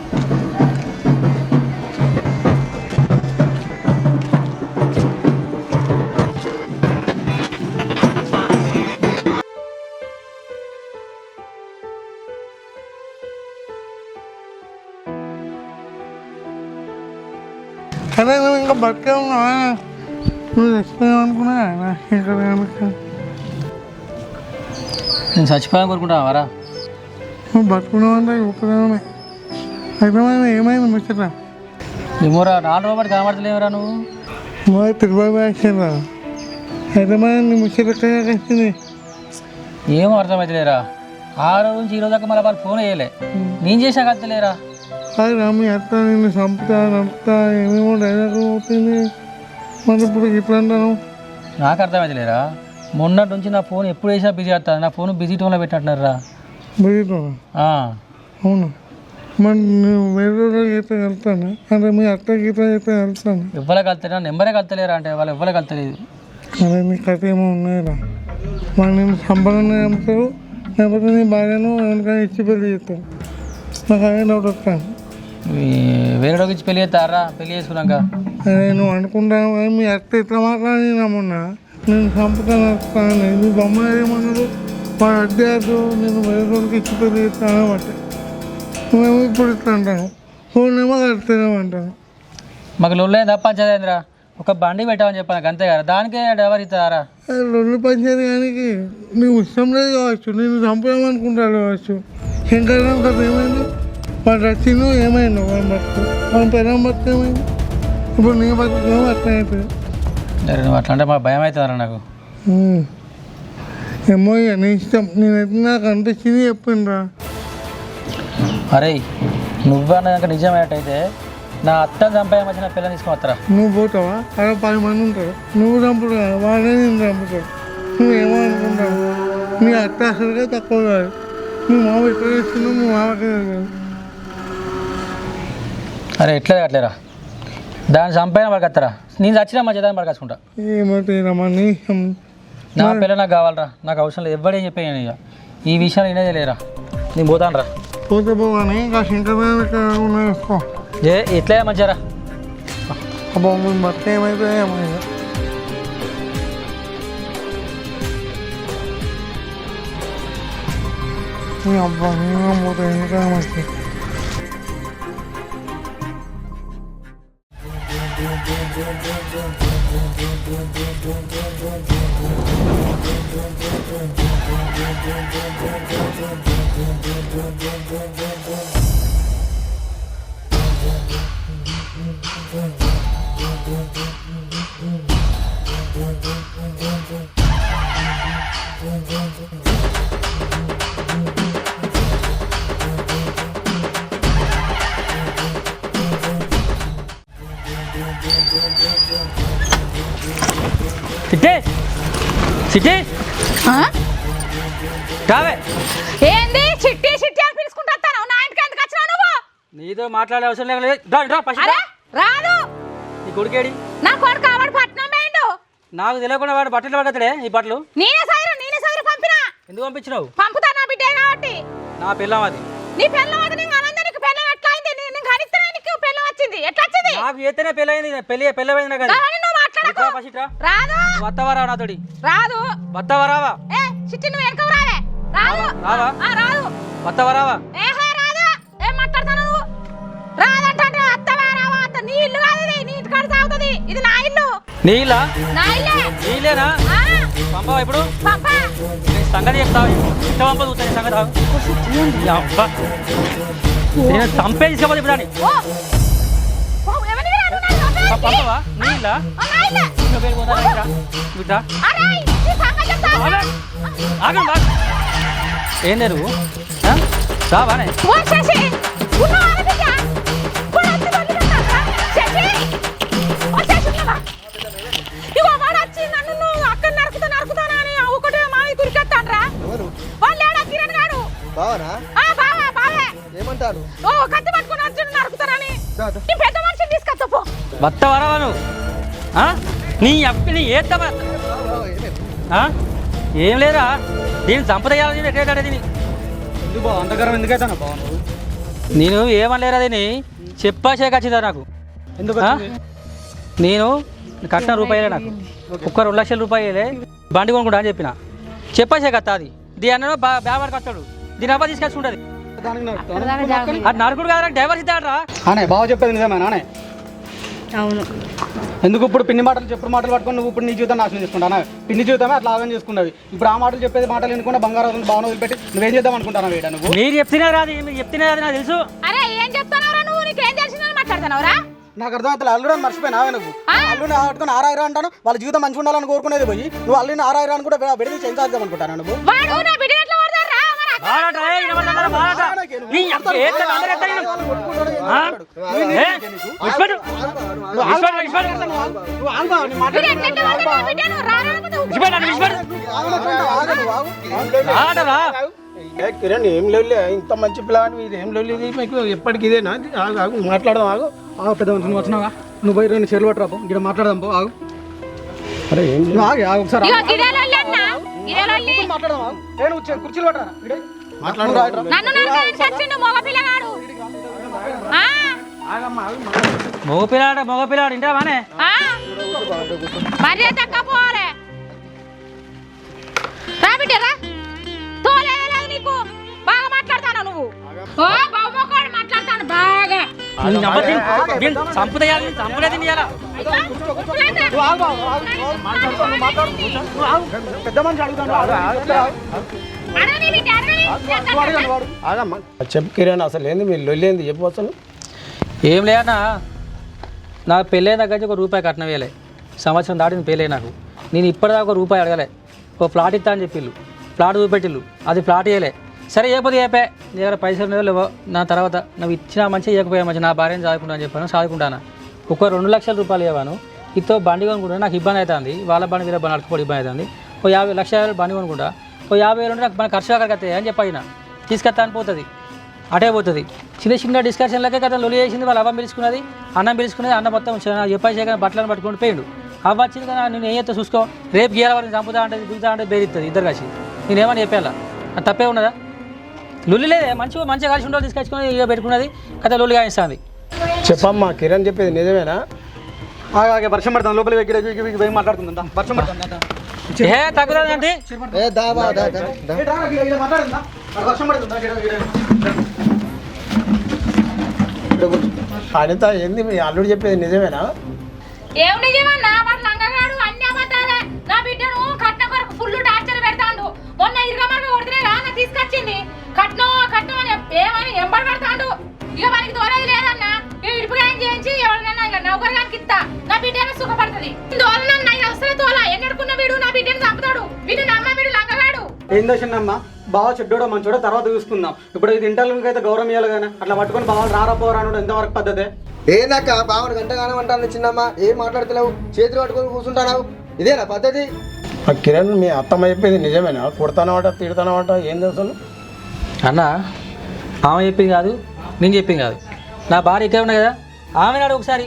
S5: అదే నువ్వు ఇంకా బతికే ఉన్నావా? నువ్వు చచ్చిపోయావనుకున్నా శంకర్ కనుక.
S8: నేను చచ్చిపోయాను కోరుకుంటావారా?
S5: నువ్వు బతుకున్నావంటే ఉపయోగమే. అయితే ఏమైంది ముచ్చట?
S8: ఏమోరా 4 రోజులు కనబడతలేవురా నువ్వు.
S5: మరి తిరుపతి వేసిందా? అయితే నీ ముచ్చట వచ్చింది.
S8: ఏమో అర్థమవుతలేరా. 6 రోజు నుంచి ఈ రోజు దాకా మళ్ళీ వాళ్ళు ఫోన్ వేయలే. నేను చేసా కలుతలేరా.
S5: అది రమ్మి అత్త నిన్ను చంపుతా నడుపుతా ఏమేమో డైలాగ్ అవుతుంది. మరి ఇప్పుడు ఇట్లా అంటాను.
S8: నాకు అర్థమవుతలేరా. మొన్నటి నుంచి నా ఫోన్ ఎప్పుడు వేసినా బిజీ వస్తుంది. నా ఫోన్ బిజీ టోన్లో పెట్టినట్టున్నారా?
S5: బిజీటో? అవును. మరి నువ్వు వేరే రోజులు అయితే వెళ్తాను అంటే మీ అత్త గీత అయితే వెళ్తాను.
S8: ఎవ్వరే కలుతలేరా? నెంబరే కలుతలేరా అంటే వాళ్ళు ఎవ్వరే కలుతలేదు.
S5: అదే నీ కథ ఏమో ఉన్నాయిరా. మరి నేను సంబంధం చంపుతారు లేకపోతే నీ భార్యను ఎవరికైనా ఇచ్చి పెళ్లి చేస్తాను. నాకు అదే డౌట్ వస్తాను.
S8: వేరే రోజు ఇచ్చి పెళ్లి చేస్తారా? పెళ్లి చేసుకున్నాక
S5: అదే నువ్వు అనుకుంటాను కానీ మీ అత్త ఎట్లా మాట్లాడినా మొన్న నేను చంపుతాను నువ్వు బొమ్మ ఏమన్నారు వాడు అడ్డారు నేను వేరే రోజుకి ఇచ్చి పెళ్లి చేస్తాను అంటే మేము ఇప్పుడు ఇట్లా అంటాను ఫోన్ ఏమో కడుతున్నామంటాను.
S8: మాకు లొల్లే తప్ప పంచదేంద్ర ఒక బండి పెట్టామని చెప్పాను అంతే కదా, దానికే డ్రైవర్ ఇస్తారా?
S5: రెండు పంచారు కానీ నీకు ఇష్టం లేదు కావచ్చు, నేను చంపేమనుకుంటాను కావచ్చు. శంకరం కదా ఏమైంది, వాడు రచ్చిండు ఏమైంది, వాడు బతుకు మన పెళ్ళం బతుకు ఏమైంది, ఇప్పుడు నీ బతుకేమో అట్లా అవుతుంది.
S8: నువ్వు అట్లా అంటే మాకు భయం అవుతుందరా నాకు.
S5: ఏమో ఇక నీ ఇష్టం, నేనైతే నాకు అనిపించింది చెప్పిండ్రా.
S8: అరే నువ్వన్నాక నిజమేటైతే నా అత్తని చంపేయమని నా పిల్లని తీసుకొని వస్తారా?
S5: నువ్వు పోతావా? అక్కడ 10 మంది ఉంటారు, నువ్వు చంపుడు కదా, వాడే నేను చంపుతాడు. నువ్వేమో అనుకుంటావు, నీ అత్త అసలుగా తక్కువ కాదు. నువ్వు మామ ఎక్కడ చేస్తున్నావు, నువ్వు మామకే కాదు.
S8: అరే ఎట్లేదు అట్లేరా, దాన్ని చంపైనా పడకత్తారా? నేను చచ్చినా మా చేద్దాన్ని పడకచ్చుకుంటా.
S5: ఏమవుతాయిరమ్మా నీ
S8: నా పిల్ల నాకు కావాలరా, నాకు అవసరం లేదు. ఎవడేం చెప్పాను ఇక ఈ విషయాలు వినేది లేరా, నేను పోతాను రా.
S5: పోతే పోగానే ఇంకా శంకర్ వేసుకో.
S8: ఎట్లా మంచిరా
S5: అబ్బా బట్ట ఏమైతే ఏమైనా అబ్బా పోతే ఎందుకైనా మంచి.
S8: సిటీ సిటీ రావే.
S11: ఏంది చిట్టి చిట్టి అని పిలుచుకుంటాను? నా ఇంటికి ఎందుకు వచ్చినావు నువ్వు?
S8: నీతో మాట్లాడే అవసరం లేదు.
S11: రాదు.
S8: నీ కొడుకేడి?
S11: నా కొడుకు ఆవిడ పట్నం పోయిండు.
S8: నాకు తెలియకుండా వాడు బట్టలు పడతాడే ఈ బట్టలు.
S11: నేనే సైరు పంపినా.
S8: ఎందుకు పంపించినావు?
S11: పంపుతా నా బిడ్డే కాబట్టి.
S8: నా పిల్లం అది.
S11: నీ పిల్లం అది నేను అనంద నీకు పిల్లం ఎట్లా అయింది? నేను కనిస్తేనే నీకు పిల్లం వచ్చింది. ఎట్లా వచ్చింది?
S8: నాకు చేస్తేనే పెళ్ళయింది. పెళ్ళయింది నాకు.
S11: నువ్వు మాట్లాడకు. రాదు.
S8: వత్తవరా నాతోడి?
S11: రాదు.
S8: వత్తవరావా?
S11: ఏ చిట్టి నువ్వు వెనక రావే. రాదు.
S8: రావా?
S11: రాదు.
S8: వత్తవరావా?
S11: ఏహే రాదు. ఏం మాట్లాడతావు నువ్వు? రాదంటే అత్తవా రావా? అత్త నీ ఇల్లు కాదు ఇది. నీ ఇంటి కాడ సాగుతుంది. ఇది నా ఇల్లు.
S8: నీ ఇల్లా?
S11: నా ఇల్లే.
S8: నీలేనా? పంపవా ఇప్పుడు?
S11: పంపా.
S8: సంగతి చెప్తావు. ఇంత పంప చూస్తాను సంగతి. నేను చంపే తీసుకోపోతే ఇప్పుడు అని పంపవా? నీ ఇల్లా? ఏం లేదు రావానే.
S3: ఏమంటారు?
S8: వత్త వరవా నువ్వు? నీ అప్పని ఏత్తవా? ఏం లేదా దీన్ని చంపదయ్యాలని ఎట్టాడు దీన్ని. ఎందుకు బావ అంతకరం ఎందుకైతే బావ నువ్వు? నేను ఏమనలేరా దీన్ని చెప్పాసే ఖచ్చితంగా నాకు. ఎందుకు నేను కట్టిన రూపాయలే నాకు ఒక్క 2 లక్షల రూపాయలే బండి కొనుక్కుంటా అని చెప్పిన. చెప్పాసే కత్తా అది. దీని అన్న బ్యాపారికి వస్తాడు, దీని అబ్బా తీసుకొచ్చుకుంటుంది. అది నరుకుడు కాదు డ్రైవర్ ఇస్తాడరా.
S2: అనే బావ చెప్పేది నిజమేనా? అనే
S12: అవును.
S2: ఎందుకు ఇప్పుడు పిన్ని మాటలు చెప్పుడు మాటలు పట్టుకొని నువ్వు ఇప్పుడు నీ జీవితం నాశనం చేసుకుంటానా? పిన్ని జీవితమే అట్లా ఆగం చేసుకున్నది. ఇప్పుడు ఆ మాటలు చెప్పేది మాటలు వినుకుంటే బంగారం భావన వదిలిపెట్టి నువ్వేం చేద్దాం అనుకుంటానా? వేడా నువ్వు
S8: మీరు చెప్తేనే రాదు, మీరు చెప్తేనే రాదు నాకు తెలుసు.
S11: అరే ఏం చెప్తున్నావురా నువ్వు? నీకేం తెలిసిందని మాట్లాడుతున్నావురా?
S2: నాకు అర్థమవుతుంది. అల్లుడు మర్చిపోయినావే నువ్వు. అల్లుని ఆడుకొని 6 అంటాను, వాళ్ళ జీవితం మంచిగా ఉండాలని కోరుకునేది పోయి నువ్వు అల్లుని 6 అని కూడా విడదీసి ఏం చేద్దాం అనుకుంటాను నువ్వు?
S5: కిరణ్ ఏం లేదు, ఇంత మంచి పిల్లవాడిని ఇది ఏం లేదు మీకు ఎప్పటికి ఇదేనా? ఆగు మాట్లాడదాం. ఆగు
S2: పెద్ద నువ్వు వచ్చినావా? నువ్వు పోయి 2 చీరలు పట్టరాపు, ఇక్కడ మాట్లాడదాం పో. ఆగు. అరే ఏం ఒకసారి మాట్లాడదాం. కుర్చీలు పట్టరా
S8: మగపిల్లాడు ఇంటా బానే
S11: మర్యాద తక్కువ పోవాలి.
S8: చంపుతాయాలి చంపులే తినేయాలా
S5: పెద్ద మనిషి చెప్పు కిరణ్, అసలు ఏంది మీ లొల్లేంది చెప్పు అసలు.
S8: ఏం లేదన్నా, నాకు పెళ్ళైన దగ్గర ఒక రూపాయి కట్నం వేయలే. సంవత్సరం దాటింది పెళ్ళే నాకు. నేను ఇప్పటిదాకా ఒక రూపాయి అడగలే. ఒక ప్లాట్ ఇస్తా అని చెప్పిళ్ళు, ప్లాట్ చూపెట్టిళ్ళు, అది ప్లాట్ ఇవ్వలే. సరే ఏపోతే చెప్పే నీ దగ్గర పైసలు లేవో. నా తర్వాత నువ్వు ఇచ్చిన మంచిగా ఇవ్వకపోయా మంచి నా భార్యను చదువుకుంటా అని చెప్పాను, చదువుకుంటాను. ఒక 2 లక్షల రూపాయలు ఇవ్వను, ఇతో బండి కొనుక్కుంటా. నాకు ఇబ్బంది అవుతుంది, వాళ్ళ బండి వీళ్ళ బండి అడుకోవడం ఇబ్బంది అవుతుంది. ఓ 50 లక్షల బండి కొనుక్కుంటా, ఓ 50,000 ఉంటే నాకు మన ఖర్చు అక్కడికి వస్తాయి అని చెప్పిన. తీసుకొస్తా అని పోతుంది, అటే పోతుంది. చిన్న చిన్న డిస్కషన్లకే కదా లొలి చేసింది. వాళ్ళ అవ్వ పిలుచుకున్నది, అన్నం పిలుచుకున్నది. అన్న మొత్తం చెప్పేసి బట్టలను పట్టుకొని పోయిండు. అవ్వ వచ్చింది కదా, నేను ఏం చేస్తా చూసుకో, రేపు గీయాలని చంపుతా అంటే దిగుతా అంటే బేరిస్తుంది ఇద్దరు కలిసి. నేనేమని చెప్పాలా, అది తప్పే ఉన్నదా? లొల్లి లేదే, మంచిగా కలిసి ఉండవు తీసుకొచ్చుకొని ఇక పెట్టుకున్నది కథ లొల్లి కాయిస్తుంది.
S5: చెప్పమ్మా, కిరణ్ చెప్పేది నిజమేనా?
S2: వర్షం పడుతుంది, లోపల మాట్లాడుతుందా? వర్షం పడుతుంది,
S8: ఏ తగ్గుతుందండి.
S5: అనిత, ఏంది మీ అల్లుడు చెప్పేది నిజమేనా?
S11: ఏం నిజమన్నా, వాడు లంగగాడు, అన్ని అబద్ధాలే. నా బిడ్డను కట్నం కొరకు ఫుల్ టార్చర్ పెడతాడు. మొన్న ఇరగమరగ కొడితే నా తీసుకొచ్చింది కట్నం అని ఏమని ఎంబడి పడతాడు. ఇక మనకి దూరేది లేదన్నా, ఇడుపుగా ఏం చేయించి ఎవరినైనా ఇక నౌకర్యానికి ఇస్తా. నా బిడ్డను సుఖపడుతుంది. దోలనన్నా అవసరం తోలా ఎన్నడుకున్న వీడు నా బిడ్డను చంపుతాడు. వీడు నమ్మ వీడు లంగగాడు.
S2: ఏం దోషన్నమ్మా, బాగా చెడ్డోడో మంచోడో తర్వాత చూసుకుందాం. ఇప్పుడు ఇది ఇంటర్వ్యూకి అయితే గౌరవం ఇవ్వాలి కానీ అట్లా పట్టుకొని బాగా రారాపోరాడు ఎంతవరకు పద్ధతే?
S3: ఏందక్క బావని గంట కానమంటాను చిన్నమ్మ, ఏం మాట్లాడుతున్నావు? చేతులు పట్టుకొని కూర్చుంటావు, ఇదేనా పద్ధతి?
S5: ఆ కిరణ్, మీ అత్తమ్మ చెప్పేది నిజమేనా? కొడతానమాట, తిడతానమాట, ఏంది అసలు?
S8: అన్న, ఆమె చెప్పింది కాదు, నేను చెప్పింది కాదు. నా భార్య ఇక్కడ ఉన్నాయి కదా, ఆమె నాడు ఒకసారి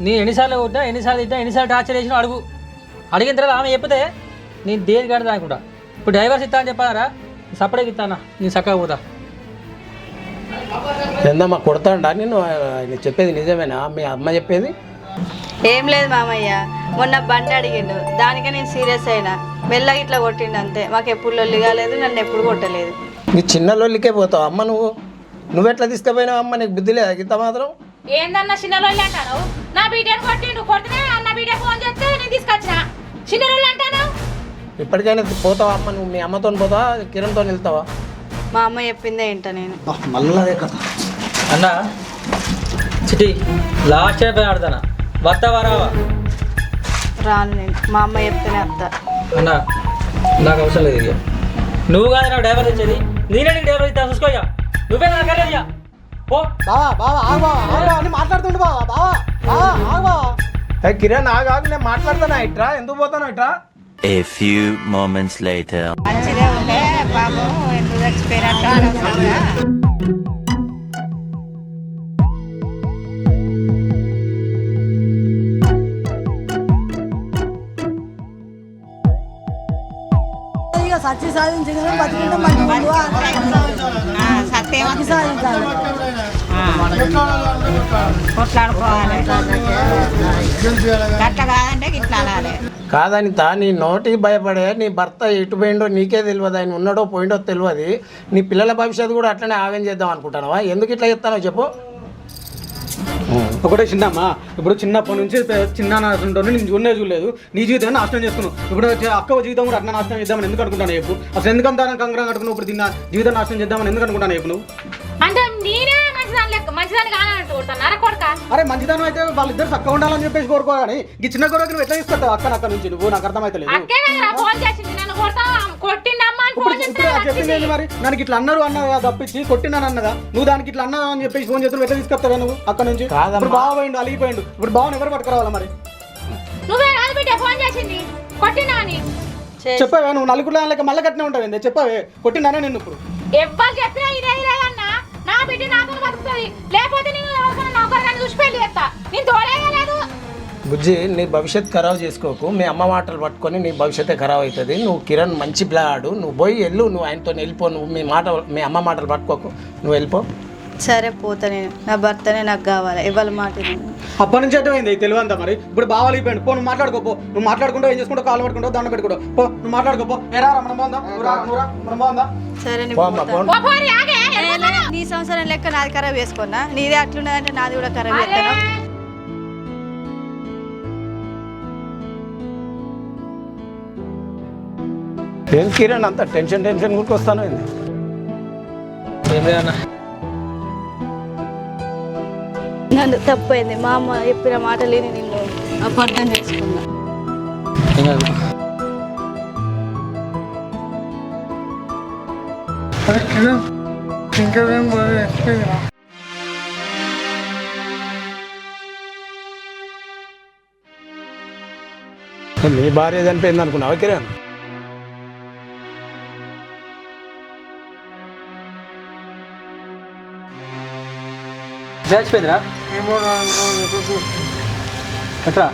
S8: నేను ఎన్నిసార్లు కొట్టినా, ఎన్నిసార్లు తిట్టినా, ఎన్నిసార్లు టార్చర్ చేసినా అడుగు. అడిగిన తర్వాత ఆమె చెప్తే నేను దేని కానీ దానికుంటా. ఇప్పుడు డైవర్స్ ఇస్తా అని చెప్పారా, సపరేట్ ఇస్తానా, నేను చక్కగా పోతా.
S5: ఏందమ్మా కొడతాడా నేను? చెప్పేది నిజమేనా మీ అమ్మ చెప్పేది?
S12: ఏం లేదు మామయ్య, మొన్న బండి అడిగిండు, దానికే నేను సీరియస్ అయినా. మెల్లగా ఇట్లా కొట్టిండు అంతే. మాకు ఎప్పుడు లొల్లి కాలేదు, నన్ను ఎప్పుడు కొట్టలేదు.
S5: నీ చిన్న లొల్లికే పోతావు అమ్మ. నువ్వెట్లా తీసుకుపోయినావు అమ్మ? నీకు బుద్ధి లేదా ఇంత మాత్రం?
S11: ఏందన్నా చిన్న రోజులు అంటాను? నా బిడ్డను కొట్టిండు, కొడితే నా బిడ్డ ఫోన్ చేస్తే నేను తీసుకొచ్చిన. చిన్న రోజులు అంటాను.
S5: ఇప్పటికైనా పోతావా అమ్మ? నువ్వు మీ అమ్మతో పోతావా, కిరణ్తో వెళ్తావా?
S12: మా అమ్మ చెప్పిందే ఇంట నేను.
S2: మళ్ళీ కథ
S8: అన్న చిటి లాస్ట్ టైం ఆడతానా, వస్తావా రావా?
S12: రాను నేను, మా అమ్మ చెప్తేనే వస్తా.
S8: అన్న నాకు అవసరం లేదు, ఇక నువ్వు కాదు నాకు డైవర్ ఇచ్చేది, నేనే నీకు డైవర్ ఇస్తా, చూసుకోయ్యా. నువ్వే నాకలేదు ఇక పో.
S2: మాట్లాడుతుండు
S5: కిరణ్ ఆగు, నేను మాట్లాడతానా ఇట్రా? ఎందుకు పోతాను ఇట్రా?
S6: A few moments later.
S10: మంచిదే ఉండే బాబు, ఎందుకు చచ్చిపోయినట్టు అనవసరంగా.
S9: సత్య సాధించగలం బతుకుంటే మంచి
S10: సత్యం
S9: సాధించాలి.
S10: కొట్లాడుకోవాలి, గట్ల కాదంటే ఇట్లా అనాలి.
S5: కాదనిత, నీ నోటికి భయపడే నీ భర్త ఎటు పోయిండో నీకే తెలియదు, ఆయన ఉన్నాడో పోయిండో తెలియదు. నీ పిల్లల భవిష్యత్తు కూడా అట్లనే ఆవేం చేద్దాం అనుకుంటానవా? ఎందుకు ఇట్లా చెప్తానో చెప్పు.
S2: ఒకటే చిన్నమ్మా, ఇప్పుడు చిన్నప్పటి నుంచి చిన్న నాశనం నేను చూడలేదు. నీ జీవితాన్ని నాశనం చేసుకున్నావు. ఇప్పుడు అక్క జీవితం కూడా అట్లా నాశనం చేద్దామని ఎందుకు అనుకుంటాను చెప్పు? అసలు ఎందుకంతా కంకరం కట్టుకున్నావు? ఇప్పుడు తిన్న జీవితం నాశనం చేద్దామని ఎందుకు అనుకుంటాను చెప్పు నువ్వు?
S11: అంటే నేనే మంచిదాన్ని కానంటూ కొడతాను కొడక.
S2: అరే మంచిదానం అయితే వాళ్ళిద్దరు చక్కగా ఉండాలని చెప్పేసి కోరుకోవాలి. ఈ చిన్న గొడవకి నువ్వు ఎట్లా తీసుకొస్తావు అక్క నుంచి? నువ్వు నాకు అర్థమైతలేదు.
S11: అక్కే కదా ఫోన్ చేసింది, నన్ను కొడతా కొట్టిందమ్మా అని ఫోన్
S2: చెప్పింది మరి. నాకు ఇట్లా అన్నదా తప్పించి కొట్టినాను అన్నదా? నువ్వు దానికి ఇట్లా అన్నా అని చెప్పేసి ఫోన్ చేతులు ఎట్లా తీసుకొస్తావా నువ్వు అక్కడ నుంచి? ఇప్పుడు బాగా పోయిండు, అలిగిపోయిండు. ఇప్పుడు బావని ఎవరు పట్టుకురావాలా మరి?
S11: నువ్వే కాదు బిడ్డ ఫోన్ చేసింది కొట్టినా అని
S2: చెప్పావే? నువ్వు నలుగురు లెక్క మళ్ళీ కట్టినే ఉంటావు. చెప్పావే కొట్టినానే నిన్ను? ఇప్పుడు
S11: ఎవ్వరు చెప్పినా ఇదే ఇదేదన్నా, నా బిడ్డ నాతో బతుకుతుంది. లేకపోతే నేను ఎవరికైనా నౌకర్యాన్ని చూసి పెళ్లి చేస్తా. నేను తోడేయలేదు.
S5: బుజ్జి, నీ భవిష్యత్తు ఖరాబ్ చేసుకోకు. మీ అమ్మ మాటలు పట్టుకొని నీ భవిష్యత్తే ఖరాబ్ అవుతుంది. నువ్వు కిరణ్ మంచి పిల్లాడు, నువ్వు పోయి వెళ్ళు. నువ్వు ఆయనతో వెళ్ళిపో. నువ్వు మీ అమ్మ మాటలు పట్టుకోకు, నువ్వు వెళ్ళిపో.
S12: సరే పోతా నేను, నా భర్తనే నాకు కావాలి. ఇవాళ మాట
S2: అప్పటి నుంచి అర్థమైంది తెలివి అంతా మరి. ఇప్పుడు బావాలి అయిపోయింది. పో, నువ్వు మాట్లాడుకోపో. నువ్వు మాట్లాడుకుంటూ ఏం చేసుకుంటావు? కాలు పట్టుకుంటావు, దండ పెట్టుకుంటావు. పో, నువ్వు మాట్లాడుకోపో. ఎరా మనం బాగుందా? మనం బాగుందా?
S12: సరే
S11: పోరి ఆగే
S12: నీ సంవత్సరం లెక్క నాది ఖరాబ్ చేసుకున్నా నీదే అట్లున్నదంటే నాది కూడా ఖరాబ్ చేస్తాను
S2: ఏం కిరణ్ అంత టెన్షన్ గురికి వస్తాను
S8: ఏం లేదన్నా
S12: నన్ను తప్పైంది మా అమ్మ చెప్పిన మాటలు నిన్ను అపార్థం చేసుకున్నా
S8: ఏం కాదు
S5: అరే కిరణ్ ఇంకేం బాగా ఎక్స్పీరియన్స్
S2: నీ భార్య చనిపోయింది అనుకున్నావా కిరణ్
S8: చచ్చిపోయిందిరా
S5: ఏమో
S8: ఎట్లా